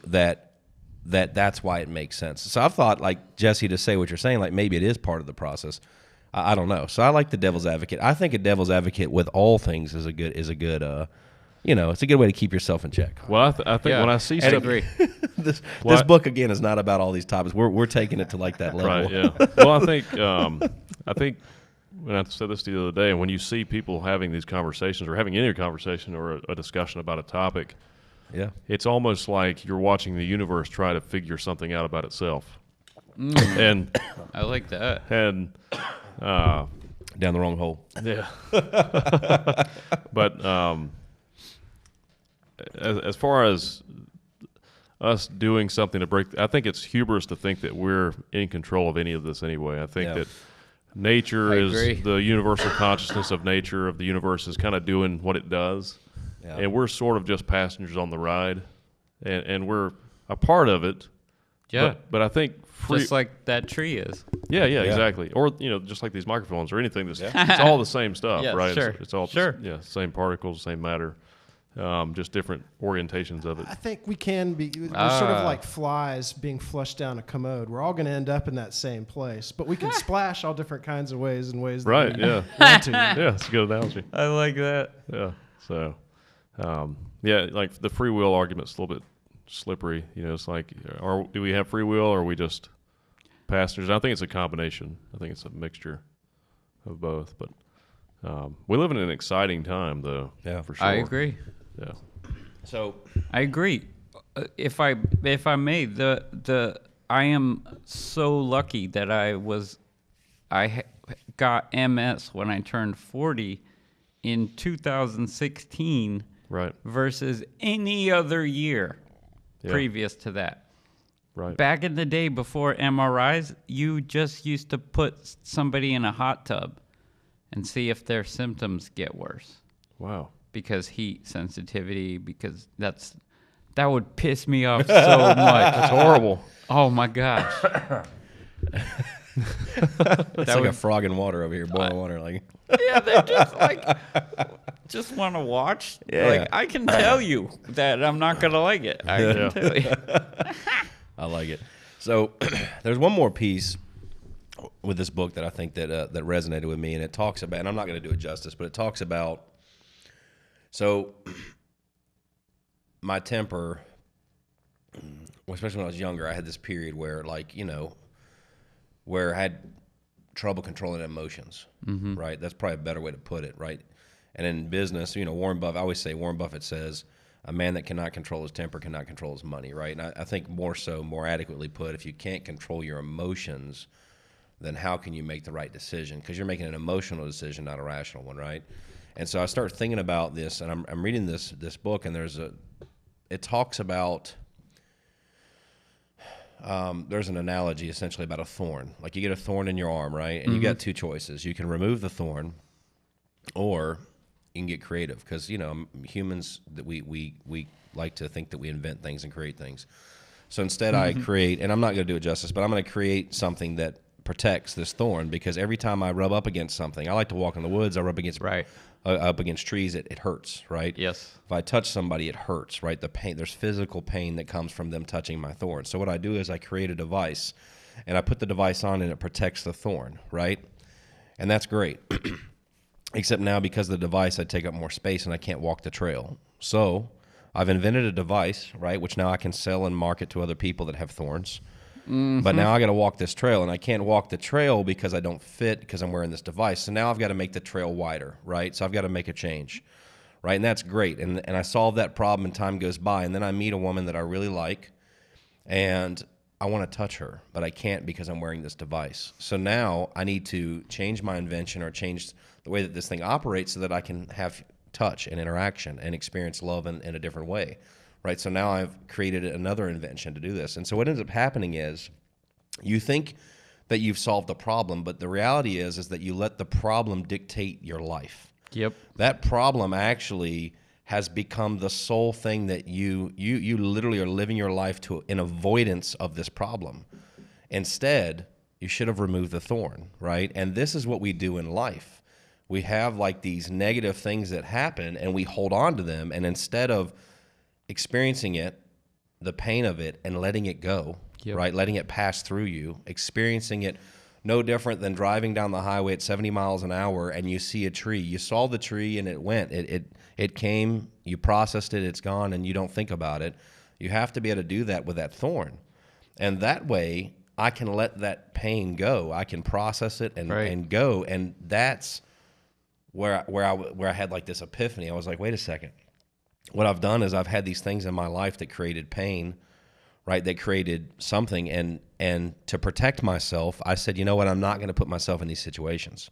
that's why it makes sense. So I've thought, like, Jesse, to say what you're saying, like maybe it is part of the process. I don't know. So I like the devil's advocate. I think a devil's advocate with all things is a good it's a good way to keep yourself in check. Well, I think Yeah, when I see I stuff, agree. This Well, book again is not about all these topics. We're taking it to like that level. right? Yeah. Well, I think when I said this the other day, and when you see people having these conversations or having any conversation or a discussion about a topic, Yeah. it's almost like you're watching the universe try to figure something out about itself. And I like that. Down the wrong hole. yeah. But as far as us doing something to break, I think it's hubris to think that we're in control of any of this anyway. I think Yeah. that nature I is agree. the universal consciousness of nature, of the universe, is kind of doing what it does. Yeah. And we're sort of just passengers on the ride, and we're a part of it. Yeah. But I think Just like that tree is. yeah, exactly. Or just like these microphones or anything. It's all the same stuff, Yeah, right? sure. It's all Sure. same particles, same matter, just different orientations of it. I think we can be. We're sort of like flies being flushed down a commode. We're all going to end up in that same place, but we can splash all different kinds of ways and ways that Right? we Yeah, want to. yeah. It's a good analogy. I like that. Yeah. So, like the free will argument's a little bit slippery. It's like, do we have free will, or are we just passengers? I think it's a combination. I think it's a mixture of both. But we live in an exciting time, though. Yeah. for sure. I agree. Yeah. So I agree. If I may, I am so lucky that I got MS when I turned 40 in 2016 Right. versus any other year Yeah. previous to that. Right. Back in the day before MRIs, you just used to put somebody in a hot tub and see if their symptoms get worse. Wow. Because heat sensitivity, because that would piss me off so much. That's horrible. Oh my gosh. it's like a frog in water over here, boiling water. Like, Yeah, they're just like, just want to watch. Yeah. Like, I can tell you that I'm not going to like it. I can tell you. I like it. So there's one more piece with this book that I think that resonated with me, and it talks about, and I'm not going to do it justice, but it talks about, so my temper, especially when I was younger, I had this period where, like, where I had trouble controlling emotions, right? That's probably a better way to put it, right? And in business, Warren Buffett, I always say, Warren Buffett says, a man that cannot control his temper cannot control his money, right? And I think more adequately put, if you can't control your emotions, then how can you make the right decision? Because you're making an emotional decision, not a rational one, right? And so I start thinking about this, and I'm reading this book, and it talks about, there's an analogy essentially about a thorn. Like, you get a thorn in your arm, right? And you got two choices. You can remove the thorn, or you can get creative, because humans, that we like to think that we invent things and create things. So instead, I create, and I'm not going to do it justice, but I'm going to create something that protects this thorn, because every time I rub up against something, I like to walk in the woods, I rub against up against trees, it hurts, right? Yes. If I touch somebody, it hurts, right? The pain, there's physical pain that comes from them touching my thorn. So what I do is I create a device, and I put the device on, and it protects the thorn, right? And that's great. Except now, because of the device, I take up more space and I can't walk the trail. So I've invented a device, right, which now I can sell and market to other people that have thorns. But now I got to walk this trail, and I can't walk the trail because I don't fit, because I'm wearing this device. So now I've got to make the trail wider, right? So I've got to make a change, right? And that's great. And I solve that problem, and time goes by. And then I meet a woman that I really like, and I want to touch her, but I can't because I'm wearing this device. So now I need to change my invention or change the way that this thing operates so that I can have touch and interaction and experience love in a different way. Right, so now I've created another invention to do this. And so what ends up happening is you think that you've solved the problem, but the reality is that you let the problem dictate your life. Yep. That problem actually has become the sole thing that you literally are living your life in avoidance of this problem. Instead, you should have removed the thorn, right? And this is what we do in life. We have like these negative things that happen, and we hold on to them, and instead of experiencing it, the pain of it, and letting it go, right? Letting it pass through you, experiencing it no different than driving down the highway at 70 miles an hour and you see a tree. You saw the tree and it went. It came, you processed it, it's gone, and you don't think about it. You have to be able to do that with that thorn. And that way, I can let that pain go. I can process it and go. And that's where I had like this epiphany. I was like, wait a second. What I've done is I've had these things in my life that created pain, right? That created something, and to protect myself, I said, you know what? I'm not going to put myself in these situations,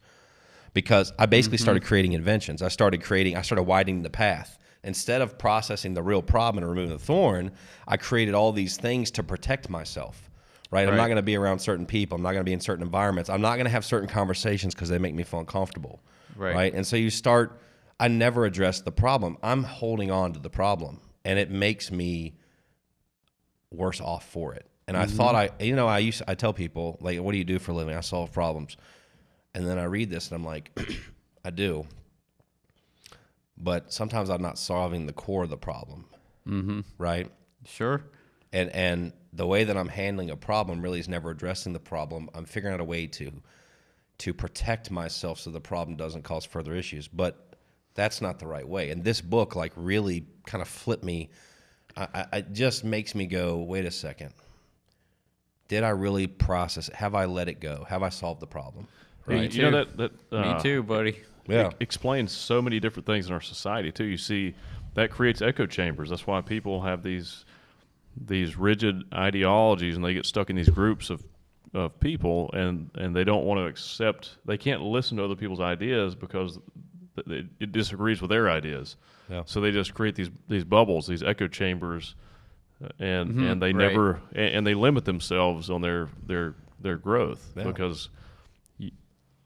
because I basically started creating inventions. I started widening the path. Instead of processing the real problem and removing the thorn, I created all these things to protect myself, right? I'm not going to be around certain people. I'm not going to be in certain environments. I'm not going to have certain conversations because they make me feel uncomfortable, right? And so I never address the problem. I'm holding on to the problem, and it makes me worse off for it. And I thought I tell people, like, what do you do for a living? I solve problems. And then I read this and I'm like, I do. But sometimes I'm not solving the core of the problem, right? Sure. And the way that I'm handling a problem really is never addressing the problem. I'm figuring out a way to protect myself so the problem doesn't cause further issues. But that's not the right way. And this book like really kind of flipped me. It just makes me go, wait a second. Did I really process it? Have I let it go? Have I solved the problem? Right. You know Me too, buddy. Yeah. It explains so many different things in our society too. You see, that creates echo chambers. That's why people have these rigid ideologies, and they get stuck in these groups of people, and they don't want to accept. They can't listen to other people's ideas because it disagrees with their ideas. Yeah. So they just create these bubbles, these echo chambers, and they never and they limit themselves on their growth, because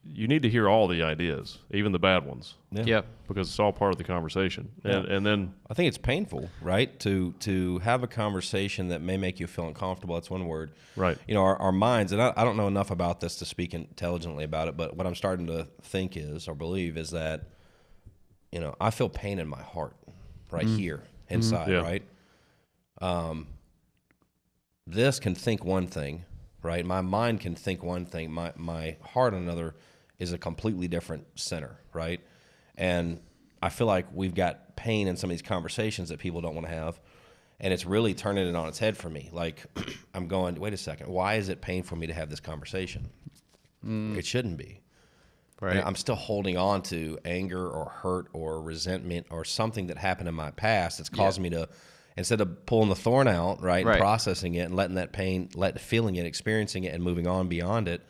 you need to hear all the ideas, even the bad ones. Yeah. Because it's all part of the conversation. And then I think it's painful, right? To have a conversation that may make you feel uncomfortable. That's one word. Right. You know, our minds, and I don't know enough about this to speak intelligently about it, but what I'm starting to think is, or believe, is that, you know, I feel pain in my heart right here inside, right? This can think one thing, right? My mind can think one thing. My heart another is a completely different center, right? And I feel like we've got pain in some of these conversations that people don't want to have, and it's really turning it on its head for me. Like, I'm going, wait a second, why is it painful for me to have this conversation? It shouldn't be. Right. And I'm still holding on to anger or hurt or resentment or something that happened in my past that's caused me to, instead of pulling the thorn out, right, and processing it and letting that pain, feeling it, experiencing it, and moving on beyond it,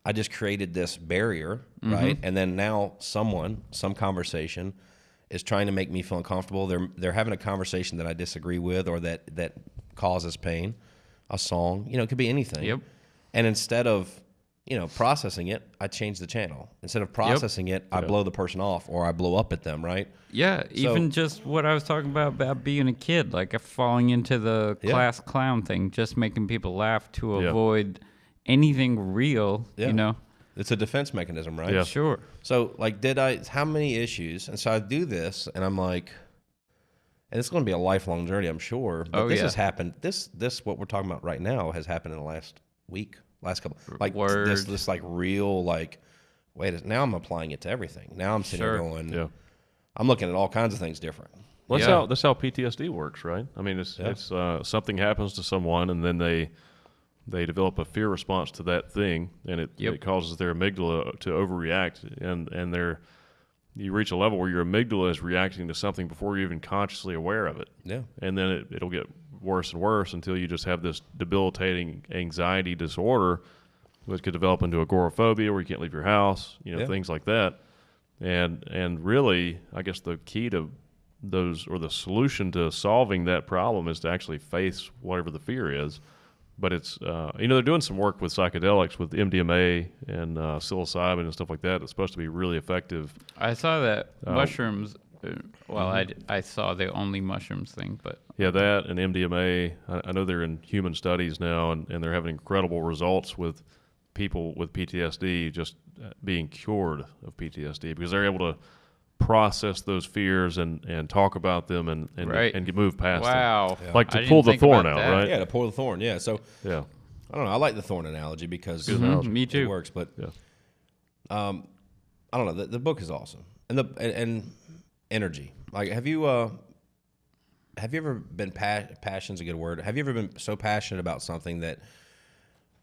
I just created this barrier, right? And then now some conversation is trying to make me feel uncomfortable. They're having a conversation that I disagree with, or that causes pain. A song, you know, it could be anything. Yep. And instead of, you know, processing it, I change the channel. Instead of processing it, I blow the person off, or I blow up at them, right? Yeah, even just what I was talking about being a kid, like falling into the class clown thing, just making people laugh to avoid anything real, Yeah. you know. It's a defense mechanism, right? Yeah. Sure. So, like, how many issues? And so I do this, and I'm like, and it's going to be a lifelong journey, I'm sure. But this has happened. This what we're talking about right now has happened in the last week, last couple. Like this like real like, now I'm applying it to everything. Now I'm sitting here going, I'm looking at all kinds of things different. Well, that's how PTSD works, right? I mean, it's something happens to someone, and then they develop a fear response to that thing, and it causes their amygdala to overreact, and you reach a level where your amygdala is reacting to something before you're even consciously aware of it. Yeah. And then it'll get worse and worse until you just have this debilitating anxiety disorder, which could develop into agoraphobia, where you can't leave your house, things like that. And really, I guess the key to those, or the solution to solving that problem, is to actually face whatever the fear is. But it's, they're doing some work with psychedelics, with MDMA and psilocybin and stuff like that. It's supposed to be really effective. I saw that mushrooms. I saw the only mushrooms thing, but yeah, that and MDMA. I know they're in human studies now, and they're having incredible results with people with PTSD just being cured of PTSD, because they're able to process those fears and talk about them and move past them. Wow. Yeah. Like to pull the thorn out, right? Yeah, to pull the thorn. Yeah. So I don't know. I like the thorn analogy because me too. It works. But I don't know. The book is awesome, and energy. Like, have you ever been passion's a good word? Have you ever been so passionate about something that,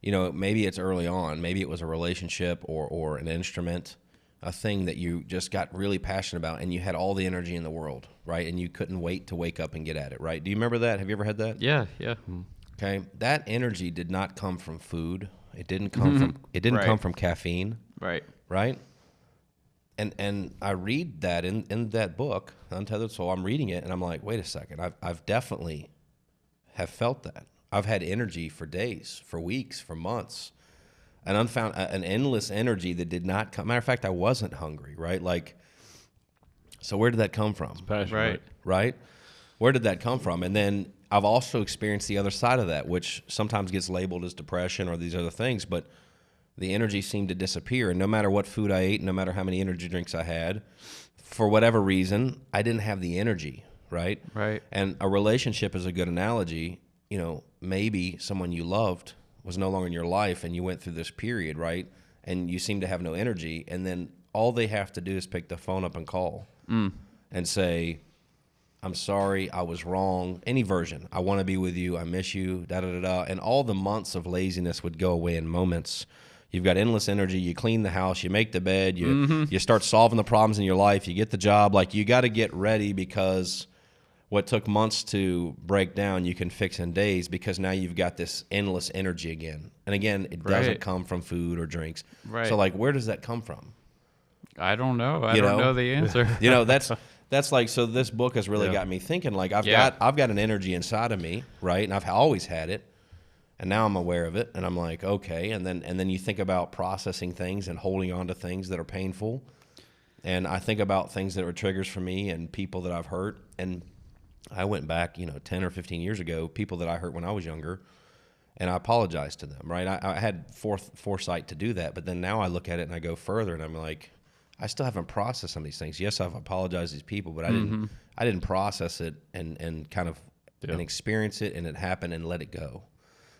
maybe it's early on, maybe it was a relationship or an instrument, a thing that you just got really passionate about, and you had all the energy in the world, right? And you couldn't wait to wake up and get at it, right? Do you remember that? Have you ever had that? Yeah. Okay, that energy did not come from food. It didn't come come from caffeine. Right. And I read that in that book, Untethered Soul. I'm reading it, and I'm like, wait a second. I've definitely have felt that. I've had energy for days, for weeks, for months. An endless energy that did not come. Matter of fact, I wasn't hungry, right? Like, so where did that come from? It's passion, right? Where did that come from? And then I've also experienced the other side of that, which sometimes gets labeled as depression or these other things, but the energy seemed to disappear. And no matter what food I ate, no matter how many energy drinks I had, for whatever reason, I didn't have the energy, right? Right. And a relationship is a good analogy. Maybe someone you loved was no longer in your life, and you went through this period, right? And you seem to have no energy, and then all they have to do is pick the phone up and call and say, I'm sorry, I was wrong. Any version. I want to be with you. I miss you, da-da-da-da. And all the months of laziness would go away in moments. You've got endless energy. You clean the house. You make the bed. You start solving the problems in your life. You get the job. Like, you got to get ready, because what took months to break down, you can fix in days, because now you've got this endless energy again. And again, it doesn't come from food or drinks. Right. So, like, where does that come from? I don't know. I don't know the answer. That's like, so this book has really got me thinking, like, I've got an energy inside of me, right? And I've always had it. And now I'm aware of it, and I'm like, okay. And then you think about processing things and holding on to things that are painful. And I think about things that were triggers for me and people that I've hurt. And I went back, 10 or 15 years ago, people that I hurt when I was younger, and I apologized to them, right? I had foresight to do that, but then now I look at it and I go further, and I'm like, I still haven't processed some of these things. Yes, I've apologized to these people, but I didn't process it and kind of and experience it, and it happened, and let it go.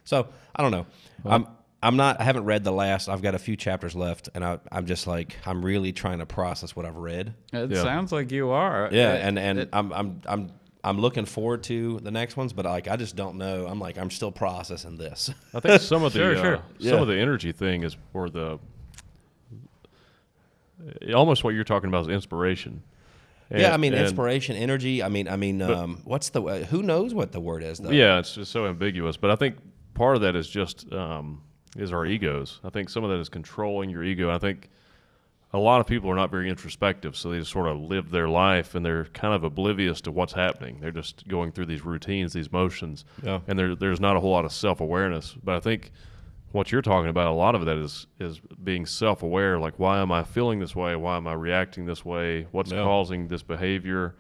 So I don't know. Well, I haven't read the last. I've got a few chapters left, and I'm just like, I'm really trying to process what I've read. It sounds like you are. Yeah, and I'm looking forward to the next ones, but like, I just don't know. I'm still processing this. I think some of the some of the energy thing is for almost what you're talking about is inspiration. Inspiration, energy. What's who knows what the word is though? Yeah, it's just so ambiguous. But I think part of that is just is our egos. I think some of that is controlling your ego. I think a lot of people are not very introspective, so they just sort of live their life, and they're kind of oblivious to what's happening. They're just going through these routines, these motions, and there's not a whole lot of self-awareness. But I think what you're talking about, a lot of that is being self-aware, like, why am I feeling this way? Why am I reacting this way? What's causing this behavior?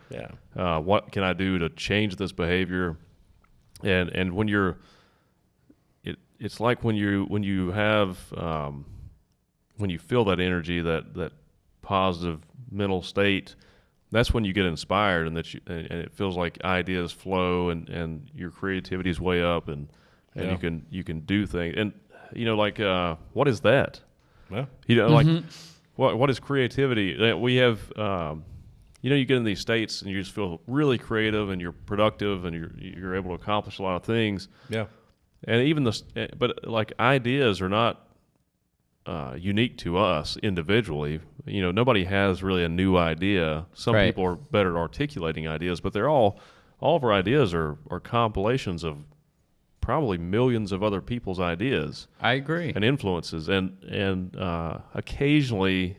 What can I do to change this behavior? And when it's like when you have when you feel that energy, that positive mental state, that's when you get inspired, and and it feels like ideas flow, and your creativity is way up, and you can do things. And like what is that? Yeah. Like what is creativity? We have you get in these states and you just feel really creative, and you're productive, and you're able to accomplish a lot of things. Yeah. And even but like ideas are not unique to us individually. Nobody has really a new idea. Some Right. people are better at articulating ideas, but they're all of our ideas are compilations of probably millions of other people's ideas I agree. and influences, and occasionally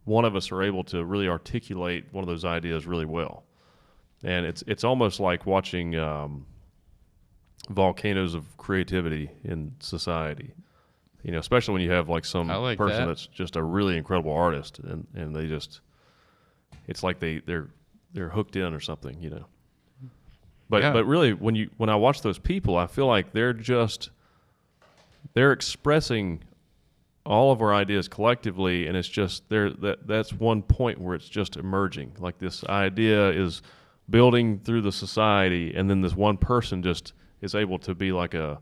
one of us are able to really articulate one of those ideas really well. And it's almost like watching volcanoes of creativity in society. Especially when you have like some I like person that. that's just a really incredible artist, and they just, it's like they're hooked in or something, But Yeah. but really, when I watch those people, I feel like they're expressing all of our ideas collectively, and it's just that's one point where it's just emerging. Like this idea is building through the society, and then this one person just is able to be like a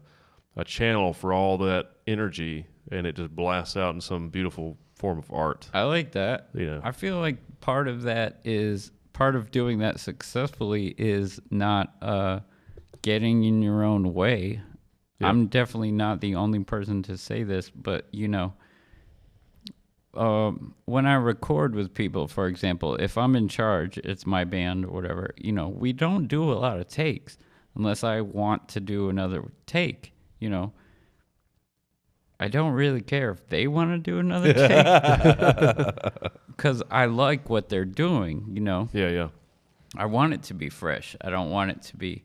channel for all that energy, and it just blasts out in some beautiful form of art. I like that. I feel like part of doing that successfully is not getting in your own way. Yeah. I'm definitely not the only person to say this, but when I record with people, for example, if I'm in charge, it's my band or whatever, we don't do a lot of takes unless I want to do another take. I don't really care if they want to do another take because I like what they're doing, Yeah. I want it to be fresh. I don't want it to be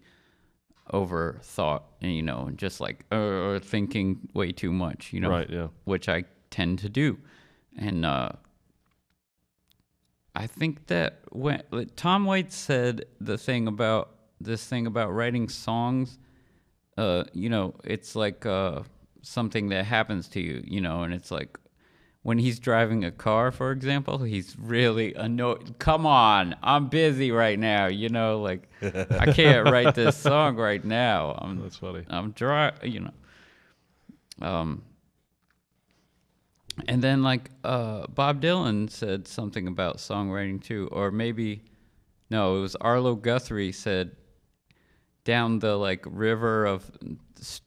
overthought, and just like or thinking way too much, Right, yeah. which I tend to do. And I think that when Tom Waits said this thing about writing songs, it's like something that happens to you, and it's like when he's driving a car, for example, he's really annoyed. Come on, I'm busy right now, like I can't write this song right now. That's funny. I'm dry, And then Bob Dylan said something about songwriting too, or maybe no, it was Arlo Guthrie said down the river of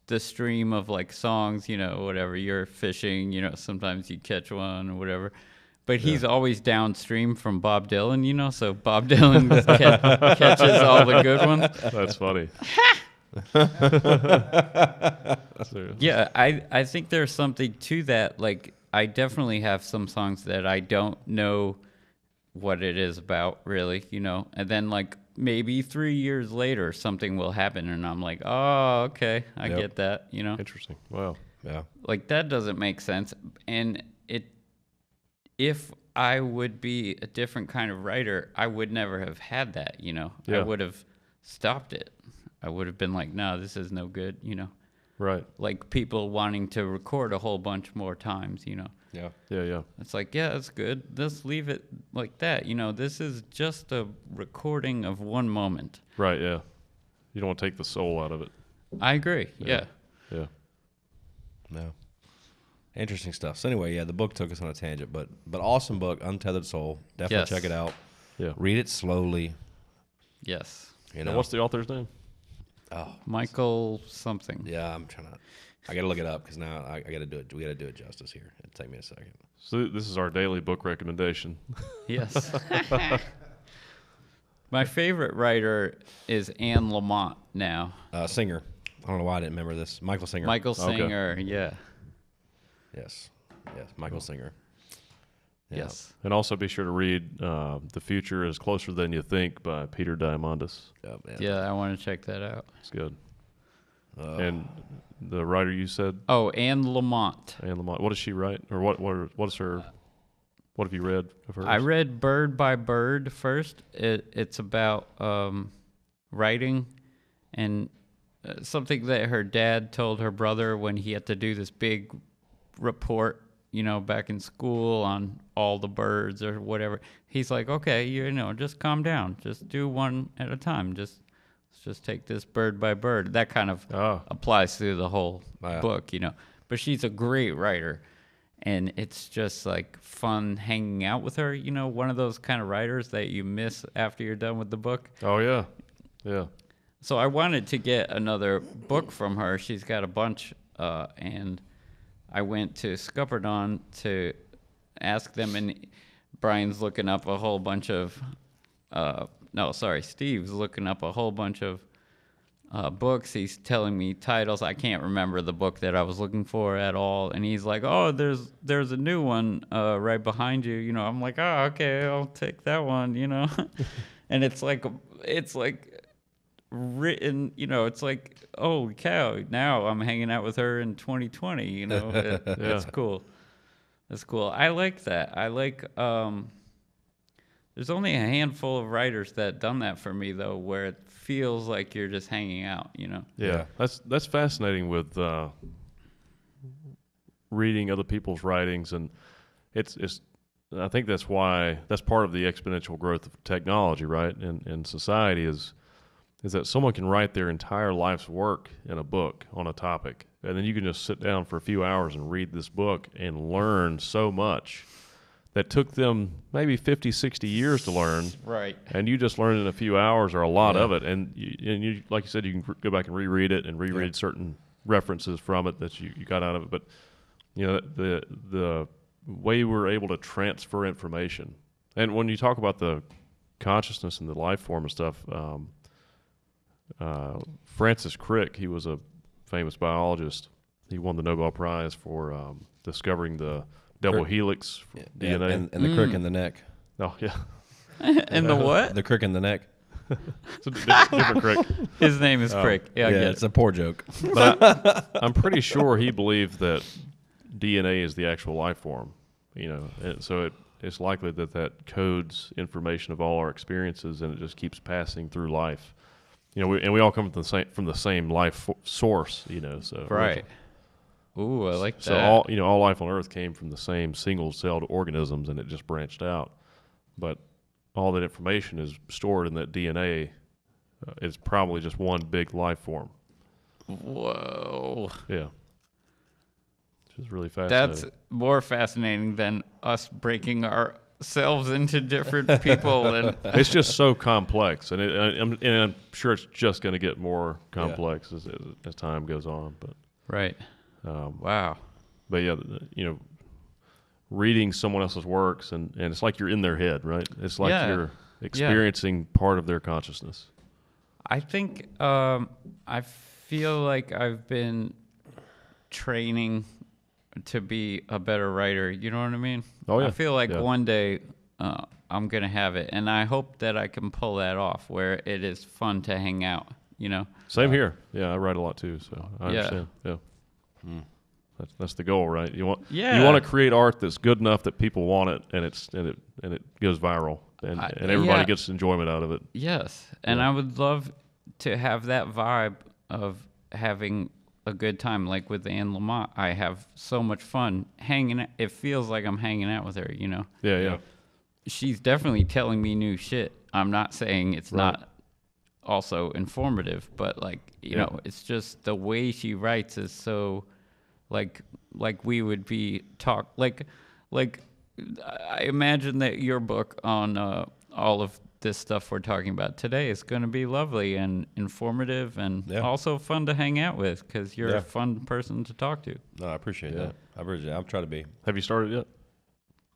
the stream of songs, whatever, you're fishing, sometimes you catch one or whatever, but he's always downstream from Bob Dylan, so Bob Dylan catches all the good ones. That's funny. Yeah, I think there's something to that. I definitely have some songs that I don't know what it is about, really, and then maybe 3 years later something will happen and I'm like, oh, okay, I get that, Interesting. Wow. Yeah. That doesn't make sense. And if I would be a different kind of writer, I would never have had that, Yeah. I would have stopped it. I would have been like, no, this is no good, Right. like people wanting to record a whole bunch more times, Yeah. Yeah. It's like, yeah, that's good. Let's leave it like that. This is just a recording of one moment. Right, yeah. You don't want to take the soul out of it. I agree. Yeah. Yeah. No. Interesting stuff. So anyway, the book took us on a tangent, but awesome book, Untethered Soul. Definitely Yes. check it out. Yeah. Read it slowly. Yes. And what's the author's name? Oh, Michael something. yeah, I got to look it up because now I got to do it. We got to do it justice here. It'll take me a second. So this is our daily book recommendation. Yes. My favorite writer is Anne Lamott now. Singer. I don't know why I didn't remember this. Michael Singer. Michael Okay. Singer. Yeah. Yes. Michael Singer. Yeah. Yes. And also be sure to read The Future is Closer Than You Think by Peter Diamandis. Yeah, I want to check that out. It's good. And the writer you said, Oh, Anne Lamott. Anne Lamott, what does she write? Or what is her, what have you read of hers? I read Bird by Bird first. It's about writing, and something that her dad told her brother when he had to do this big report, back in school on all the birds or whatever. He's like, okay, just calm down. Just do one at a time. Let's just take this bird by bird. That kind of applies to the whole book, But she's a great writer. And it's just like fun hanging out with her. One of those kind of writers that you miss after you're done with the book. Oh, yeah. Yeah. So I wanted to get another book from her. She's got a bunch, and I went to Scuppernong to ask them, and Brian's looking up a whole bunch of, Steve's looking up a whole bunch of books. He's telling me titles. I can't remember the book that I was looking for at all. And he's like, oh, there's a new one right behind you. I'm like, oh, okay, I'll take that one, And it's like written, it's like, oh cow, now I'm hanging out with her in 2020, That's cool. That's cool. I like that. I like, there's only a handful of writers that done that for me though, where it feels like you're just hanging out, Yeah. That's fascinating with reading other people's writings, and it's I think that's part of the exponential growth of technology, right? And society is that someone can write their entire life's work in a book on a topic, and then you can just sit down for a few hours and read this book and learn so much that took them maybe 50, 60 years to learn. Right. And you just learned in a few hours or a lot of it. And you, like you said, you can go back and reread it and reread certain references from it that you got out of it. But, the way we're able to transfer information. And when you talk about the consciousness and the life form and stuff, Francis Crick, he was a famous biologist. He won the Nobel Prize for discovering the double helix DNA. And the crick in the neck. Oh, yeah. And the what? The crick in the neck. It's a different Crick. His name is Crick. Yeah, it's a poor joke. But I'm pretty sure he believed that DNA is the actual life form, and so it's likely that codes information of all our experiences, and it just keeps passing through life. We all come from the same life source, so. Right. Ooh, I like that. So all life on Earth came from the same single-celled organisms, and it just branched out. But all that information is stored in that DNA. It's probably just one big life form. Whoa. Yeah. Which is really fascinating. That's more fascinating than us breaking ourselves into different people. And it's just so complex, and I'm sure it's just going to get more complex as time goes on. But right. Wow. But reading someone else's works, and it's like you're in their head, right? It's like you're experiencing part of their consciousness. I think I feel like I've been training to be a better writer. You know what I mean? Oh, yeah. I feel like one day I'm going to have it, and I hope that I can pull that off where it is fun to hang out, Same here. Yeah, I write a lot too, so I understand. Yeah. That's the goal, right? You want to create art that's good enough that people want it, and it goes viral, and everybody gets enjoyment out of it. Yes, and I would love to have that vibe of having a good time, like with Anne Lamott. I have so much fun hanging. It feels like I'm hanging out with her. Yeah. She's definitely telling me new shit. I'm not saying it's not also informative, but it's just the way she writes is so like we would be like I imagine that your book on all of this stuff we're talking about today is going to be lovely and informative and also fun to hang out with because you're a fun person to talk to. No, I appreciate that. I appreciate it. I'm trying to be. Have you started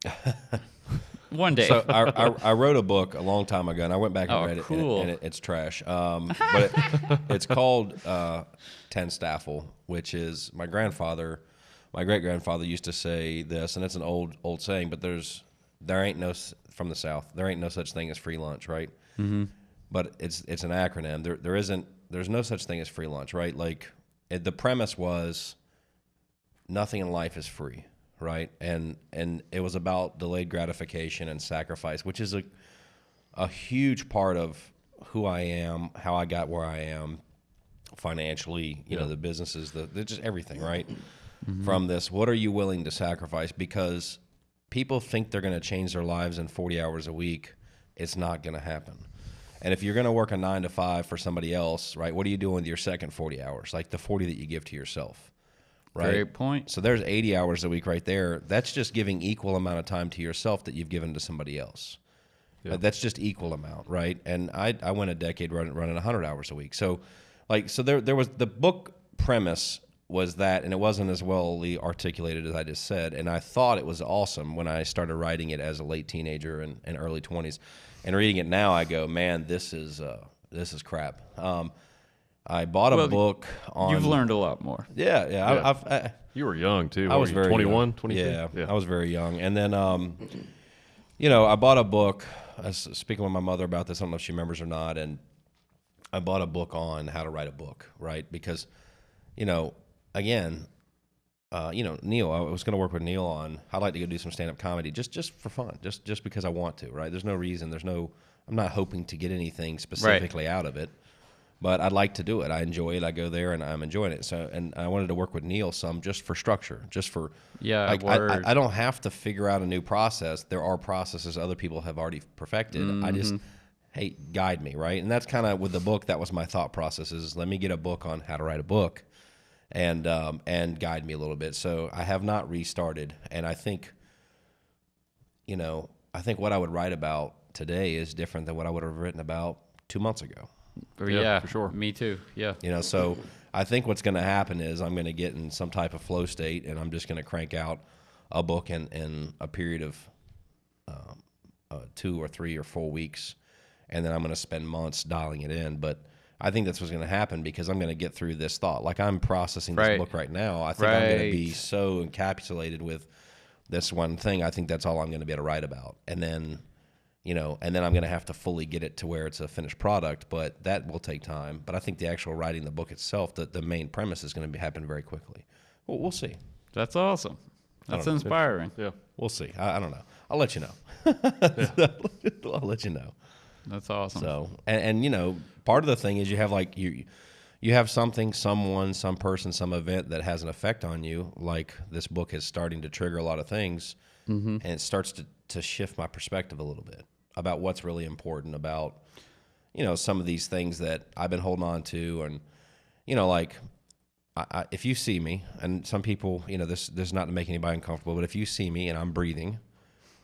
yet? One day. So I wrote a book a long time ago, and I went back and read it, cool. and it's trash. But it's called Ten Staffel, which is my great-grandfather used to say this, and it's an old saying, but there ain't no, from the South, there ain't no such thing as free lunch, right? Mm-hmm. But it's an acronym. There's no such thing as free lunch, right? Like the premise was nothing in life is free. Right, and it was about delayed gratification and sacrifice, which is a huge part of who I am, how I got where I am, financially, you know, the businesses, the just everything, right? From this, what are you willing to sacrifice? Because people think they're going to change their lives in 40 hours a week. It's not going to happen. And if you're going to work a 9 to 5 for somebody else, right, what are you doing with your second 40 hours? Like the 40 that you give to yourself, right? Great point. So there's 80 hours a week right there. That's just giving equal amount of time to yourself that you've given to somebody else. Yeah. That's just equal amount, right? And I went a decade running 100 hours a week. So, like, so there was the book premise was that, and it wasn't as well articulated as I just said. And I thought it was awesome when I started writing it as a late teenager and early 20s. And reading it now, I go, man, this is crap. I bought a book on. You've learned a lot more. Yeah. Yeah. You were young too. I was very 21, young. 22? Yeah, I was very young. And then, you know, I bought a book. I was speaking with my mother about this. I don't know if she remembers or not. And I bought a book on how to write a book, right? Because, you know, again, you know, Neil, I was going to work with Neil on, I'd like to go do some stand-up comedy just for fun, just because I want to, right? There's no reason. I'm not hoping to get anything specifically out of it, but I'd like to do it. I enjoy it. I go there and I'm enjoying it. So, and I wanted to work with Neil some just for structure, just for, like, I don't have to figure out a new process. There are processes other people have already perfected. I just, hey, guide me, right? And that's kind of with the book, that was my thought process is let me get a book on how to write a book and guide me a little bit. So I have not restarted. And I think, you know, what I would write about today is different than what I would have written about 2 months ago. Yeah, for sure. Me too. Yeah. You know, so I think what's going to happen is I'm going to get in some type of flow state and I'm just going to crank out a book in a period of 2 or 3 or 4 weeks. And then I'm going to spend months dialing it in. But I think that's what's going to happen because I'm going to get through this thought. Like I'm processing this book right now. I think I'm going to be so encapsulated with this one thing. I think that's all I'm going to be able to write about. And then, you know, and then I'm going to have to fully get it to where it's a finished product, but that will take time. But I think the actual writing the book itself, the main premise is going to happen very quickly. Well, we'll see. That's awesome. That's inspiring. Yeah. We'll see. I don't know. I'll let you know. I'll let you know. That's awesome. So, and you know, part of the thing is you have like you have something, someone, some person, some event that has an effect on you. Like this book is starting to trigger a lot of things, and it starts to shift my perspective a little bit about what's really important about, you know, some of these things that I've been holding on to, and you know, like if you see me, and some people, you know, this is not to make anybody uncomfortable, but if you see me and I'm breathing,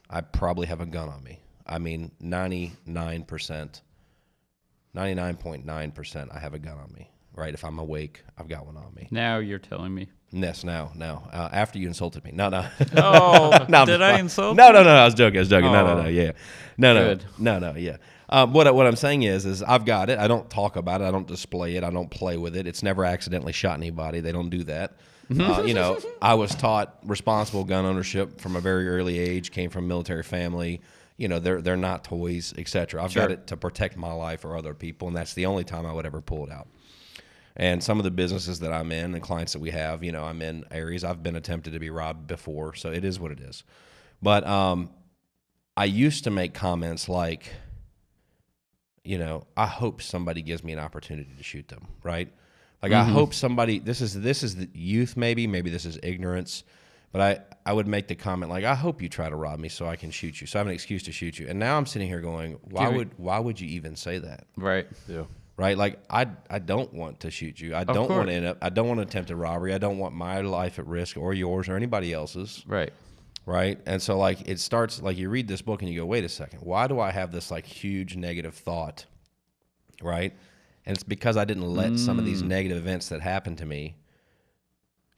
I probably have a gun on me. I mean, 99.9%, I have a gun on me, right? If I'm awake, I've got one on me. Now you're telling me. Yes, now. After you insulted me. No. Oh, no, did I insult No, you? I was joking. No, yeah. Good. No, yeah. What I'm saying is I've got it. I don't talk about it. I don't display it. I don't play with it. It's never accidentally shot anybody. They don't do that. You know, I was taught responsible gun ownership from a very early age, came from a military family. You know, they're not toys, etc. I've got it to protect my life or other people, and that's the only time I would ever pull it out. And some of the businesses that I'm in, the clients that we have, you know, I'm in areas I've been attempted to be robbed before, so it is what it is. But I used to make comments like, you know, I hope somebody gives me an opportunity to shoot them, right? Like I hope somebody. This is the youth, maybe this is ignorance. But I would make the comment like, I hope you try to rob me so I can shoot you, so I have an excuse to shoot you. And now I'm sitting here going, why would you even say that? Right. Yeah. Right. Like I don't want to shoot you. I don't want to end up. I don't want to attempt a robbery. I don't want my life at risk or yours or anybody else's. Right. Right. And so like it starts like you read this book and you go, wait a second, why do I have this like huge negative thought? Right. And it's because I didn't let some of these negative events that happened to me.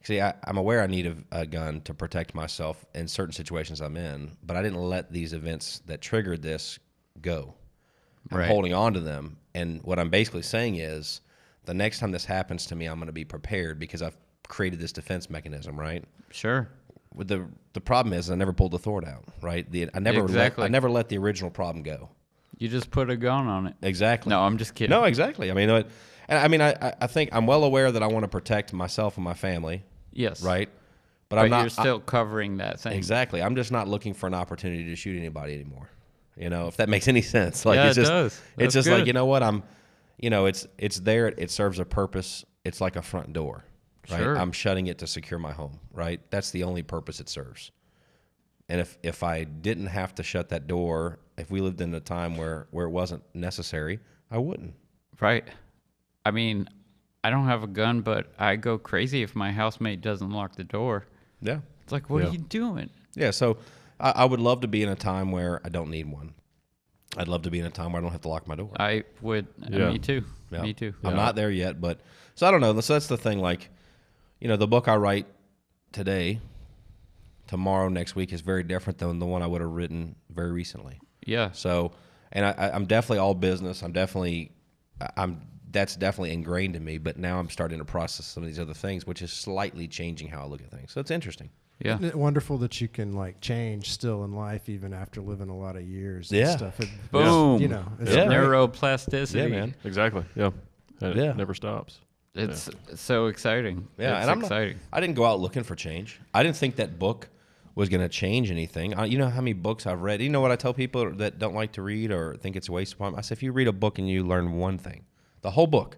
See, I'm aware I need a gun to protect myself in certain situations I'm in, but I didn't let these events that triggered this go. I'm holding on to them. And what I'm basically saying is the next time this happens to me, I'm going to be prepared because I've created this defense mechanism, right? Sure. With the problem is I never pulled the thwart out, right? I never let the original problem go. You just put a gun on it. Exactly. No, I'm just kidding. No, exactly. I mean, I think I'm well aware that I want to protect myself and my family. Yes. Right? But I'm not. You're still covering that thing. Exactly. I'm just not looking for an opportunity to shoot anybody anymore. You know, if that makes any sense. Like yeah, it's just, it does. It's just good. like, you know what? I'm, it's there. It serves a purpose. It's like a front door, right? Sure. I'm shutting it to secure my home, right? That's the only purpose it serves. And if I didn't have to shut that door, if we lived in a time where it wasn't necessary, I wouldn't. Right. I mean, I don't have a gun, but I go crazy if my housemate doesn't lock the door. Yeah. It's like, what are you doing? Yeah. So I would love to be in a time where I don't need one. I'd love to be in a time where I don't have to lock my door. I would. Yeah. Me too. Yeah. Me too. I'm not there yet, but so I don't know. So that's the thing. Like, the book I write today, tomorrow, next week is very different than the one I would have written very recently. Yeah. So, and I'm definitely all business. That's definitely ingrained in me. But now I'm starting to process some of these other things, which is slightly changing how I look at things. So it's interesting. Yeah. Isn't it wonderful that you can like change still in life even after living a lot of years and Yeah. stuff? Boom. It's Yeah. great. Neuroplasticity. Yeah, man. Exactly. Yeah. And Yeah. it never stops. It's so exciting. Yeah, it's and exciting. I didn't go out looking for change. I didn't think that book was going to change anything. You know how many books I've read? You know what I tell people that don't like to read or think it's a waste of time? I say, if you read a book and you learn one thing, the whole book,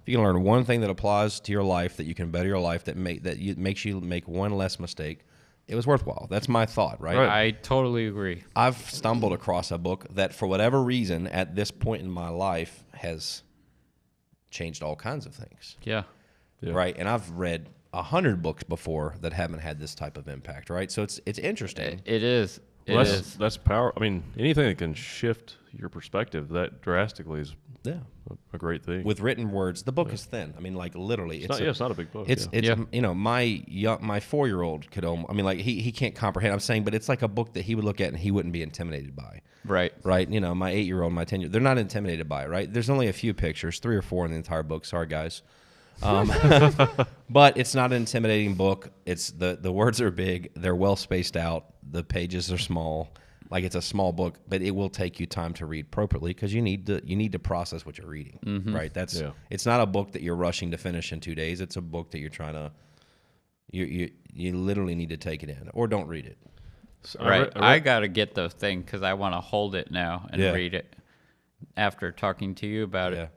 if you can learn one thing that applies to your life, that you can better your life, makes you make one less mistake, it was worthwhile. That's my thought, right? I totally agree. I've stumbled across a book that, for whatever reason, at this point in my life, has changed all kinds of things. Yeah. Yeah. Right? And I've read 100 books before that haven't had this type of impact, right? So it's interesting. It is. Well, It that's is. that's power. I mean, anything that can shift your perspective that drastically is Yeah. a great thing. With written words, the book is thin. I mean, like literally, it's not a big book. It's yeah. my 4-year-old could almost. I mean, like he can't comprehend. I'm saying, but it's like a book that he would look at and he wouldn't be intimidated by. Right. Right? My 8-year-old, my 10-year, they're not intimidated by it. Right? There's only a few pictures, 3 or 4 in the entire book. Sorry, guys. But it's not an intimidating book. It's the words are big. They're well spaced out. The pages are small. Like, it's a small book, but it will take you time to read appropriately because you need to process what you're reading. Right? It's not a book that you're rushing to finish in 2 days. It's a book that you're trying to you literally need to take it in, or don't read it. So Right. I I got to get the thing because I want to hold it now and Yeah. read it after talking to you about Yeah. it.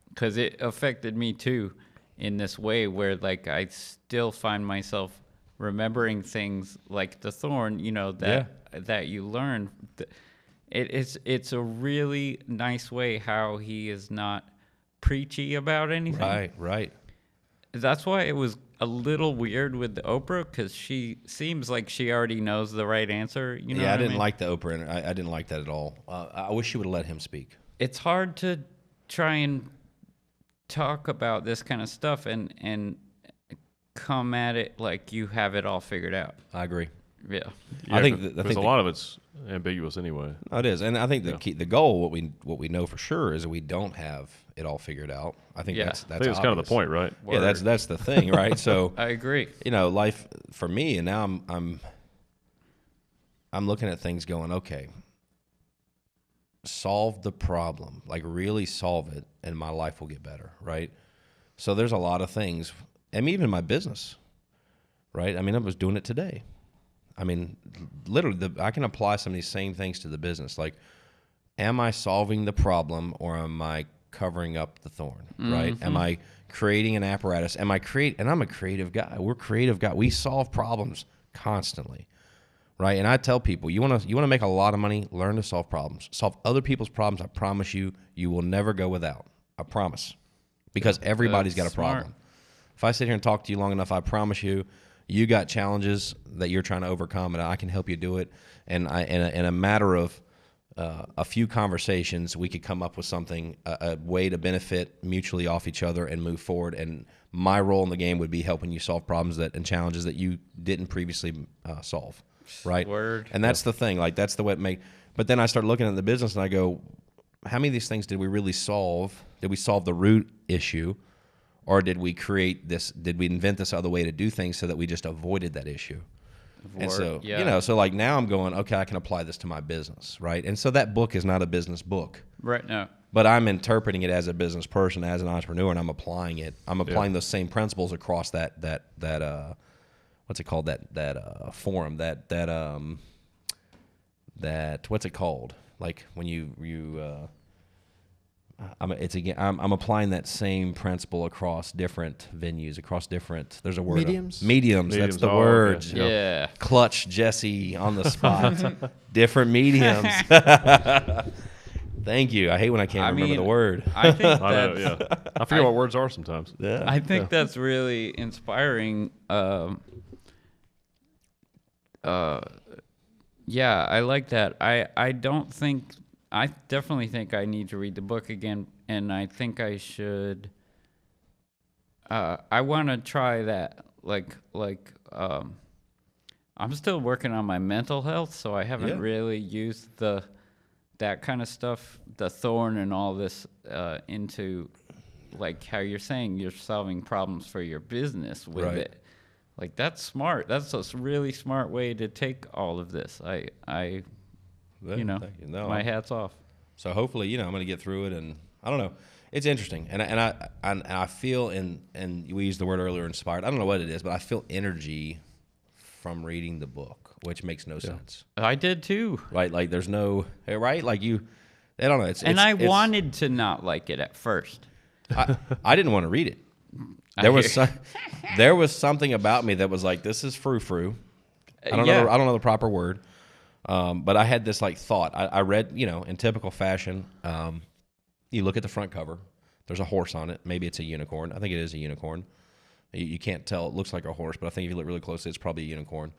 Because it affected me too in this way where, like, I still find myself remembering things like the thorn, that you learn. It's a really nice way how he is not preachy about anything. Right. That's why it was a little weird with the Oprah, because she seems like she already knows the right answer. You know Yeah, what I didn't mean? like the Oprah. I didn't like that at all. I wish she would have let him speak. It's hard to try and talk about this kind of stuff and come at it like you have it all figured out. I agree. Yeah. I think because a lot of it's ambiguous anyway. Oh, it is, and I think the goal, what we know for sure, is that we don't have it all figured out. I think Yeah. that's I think it's kind of the obvious. point, right? Yeah, that's the thing, right? So I agree. life for me, and now I'm looking at things going, okay, solve the problem, like really solve it, and my life will get better, right? So there's a lot of things, and even my business, right? I mean, I was doing it today. I mean, literally, I can apply some of these same things to the business. Like, am I solving the problem, or am I covering up the thorn, right? Am I creating an apparatus? And I'm a creative guy. We're creative guys. We solve problems constantly, right? And I tell people, you want to make a lot of money, learn to solve problems. Solve other people's problems. I promise you, you will never go without. I promise. Because everybody's got a problem. Smart. If I sit here and talk to you long enough, I promise you got challenges that you're trying to overcome, and I can help you do it. And in a matter of a few conversations, we could come up with something, a way to benefit mutually off each other and move forward. And my role in the game would be helping you solve problems and challenges that you didn't previously solve, right? Word. And that's the thing. Like, that's the way it make. But then I start looking at the business and I go, how many of these things did we really solve? Did we solve the root issue? Or did we invent this other way to do things so that we just avoided that issue? And so, so like now I'm going, okay, I can apply this to my business, right? And so that book is not a business book. Right now. But I'm interpreting it as a business person, as an entrepreneur, and I'm applying it. I'm applying those same principles across that what's it called? That forum, that what's it called? Like when you I'm applying that same principle across different venues, across different. There's a word. Mediums? Mediums. That's the Oh, word. okay. Yeah. Clutch Jesse on the spot. Different mediums. Thank you. I hate when I can't remember the word. I think I know, that's, yeah. I forget what words are sometimes. Yeah. I think that's really inspiring. Yeah, I like that. I definitely think I need to read the book again, and I think I should. I want to try that. I'm still working on my mental health, so I haven't really used that kind of stuff, the thorn and all this, into, like how you're saying you're solving problems for your business with it. Like, that's smart. That's a really smart way to take all of this. My hat's off. So hopefully, I'm going to get through it, and I don't know. It's interesting, and I feel and we used the word earlier, inspired. I don't know what it is, but I feel energy from reading the book, which makes no sense. I did too. Right? Like there's no right. Like I don't know. I wanted to not like it at first. I didn't want to read it. There was something about me that was like, this is frou-frou. I don't know the proper word. But I had this like thought. I read, in typical fashion, you look at the front cover. There's a horse on it. Maybe it's a unicorn. I think it is a unicorn. You can't tell. It looks like a horse, but I think if you look really closely, it's probably a unicorn.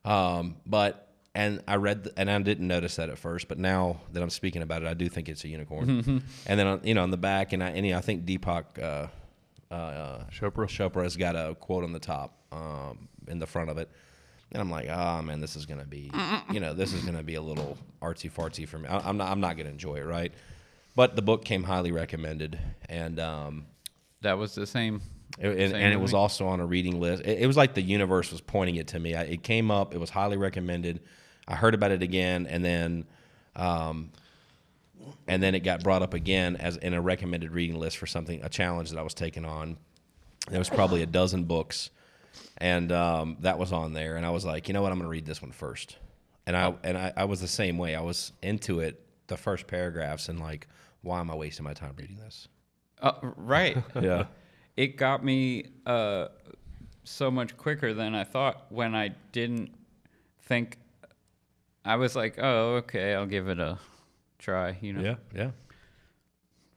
And I read, and I didn't notice that at first, but now that I'm speaking about it, I do think it's a unicorn. And then on the back, and I think Deepak Chopra's got a quote on the top, in the front of it. And I'm like, man, this is gonna be, this is gonna be a little artsy fartsy for me. I'm not gonna enjoy it, right? But the book came highly recommended, and that was the same. It was also on a reading list. It was like the universe was pointing it to me. It came up. It was highly recommended. I heard about it again, and then it got brought up again as in a recommended reading list for a challenge that I was taking on. There was probably a dozen books, and that was on there. And I was like, you know what? I'm going to read this one first. And I was the same way. I was into it, the first paragraphs, and like, why am I wasting my time reading this? Right. Yeah. It got me so much quicker than I thought when I didn't think. I was like, oh, okay, I'll give it a try, Yeah.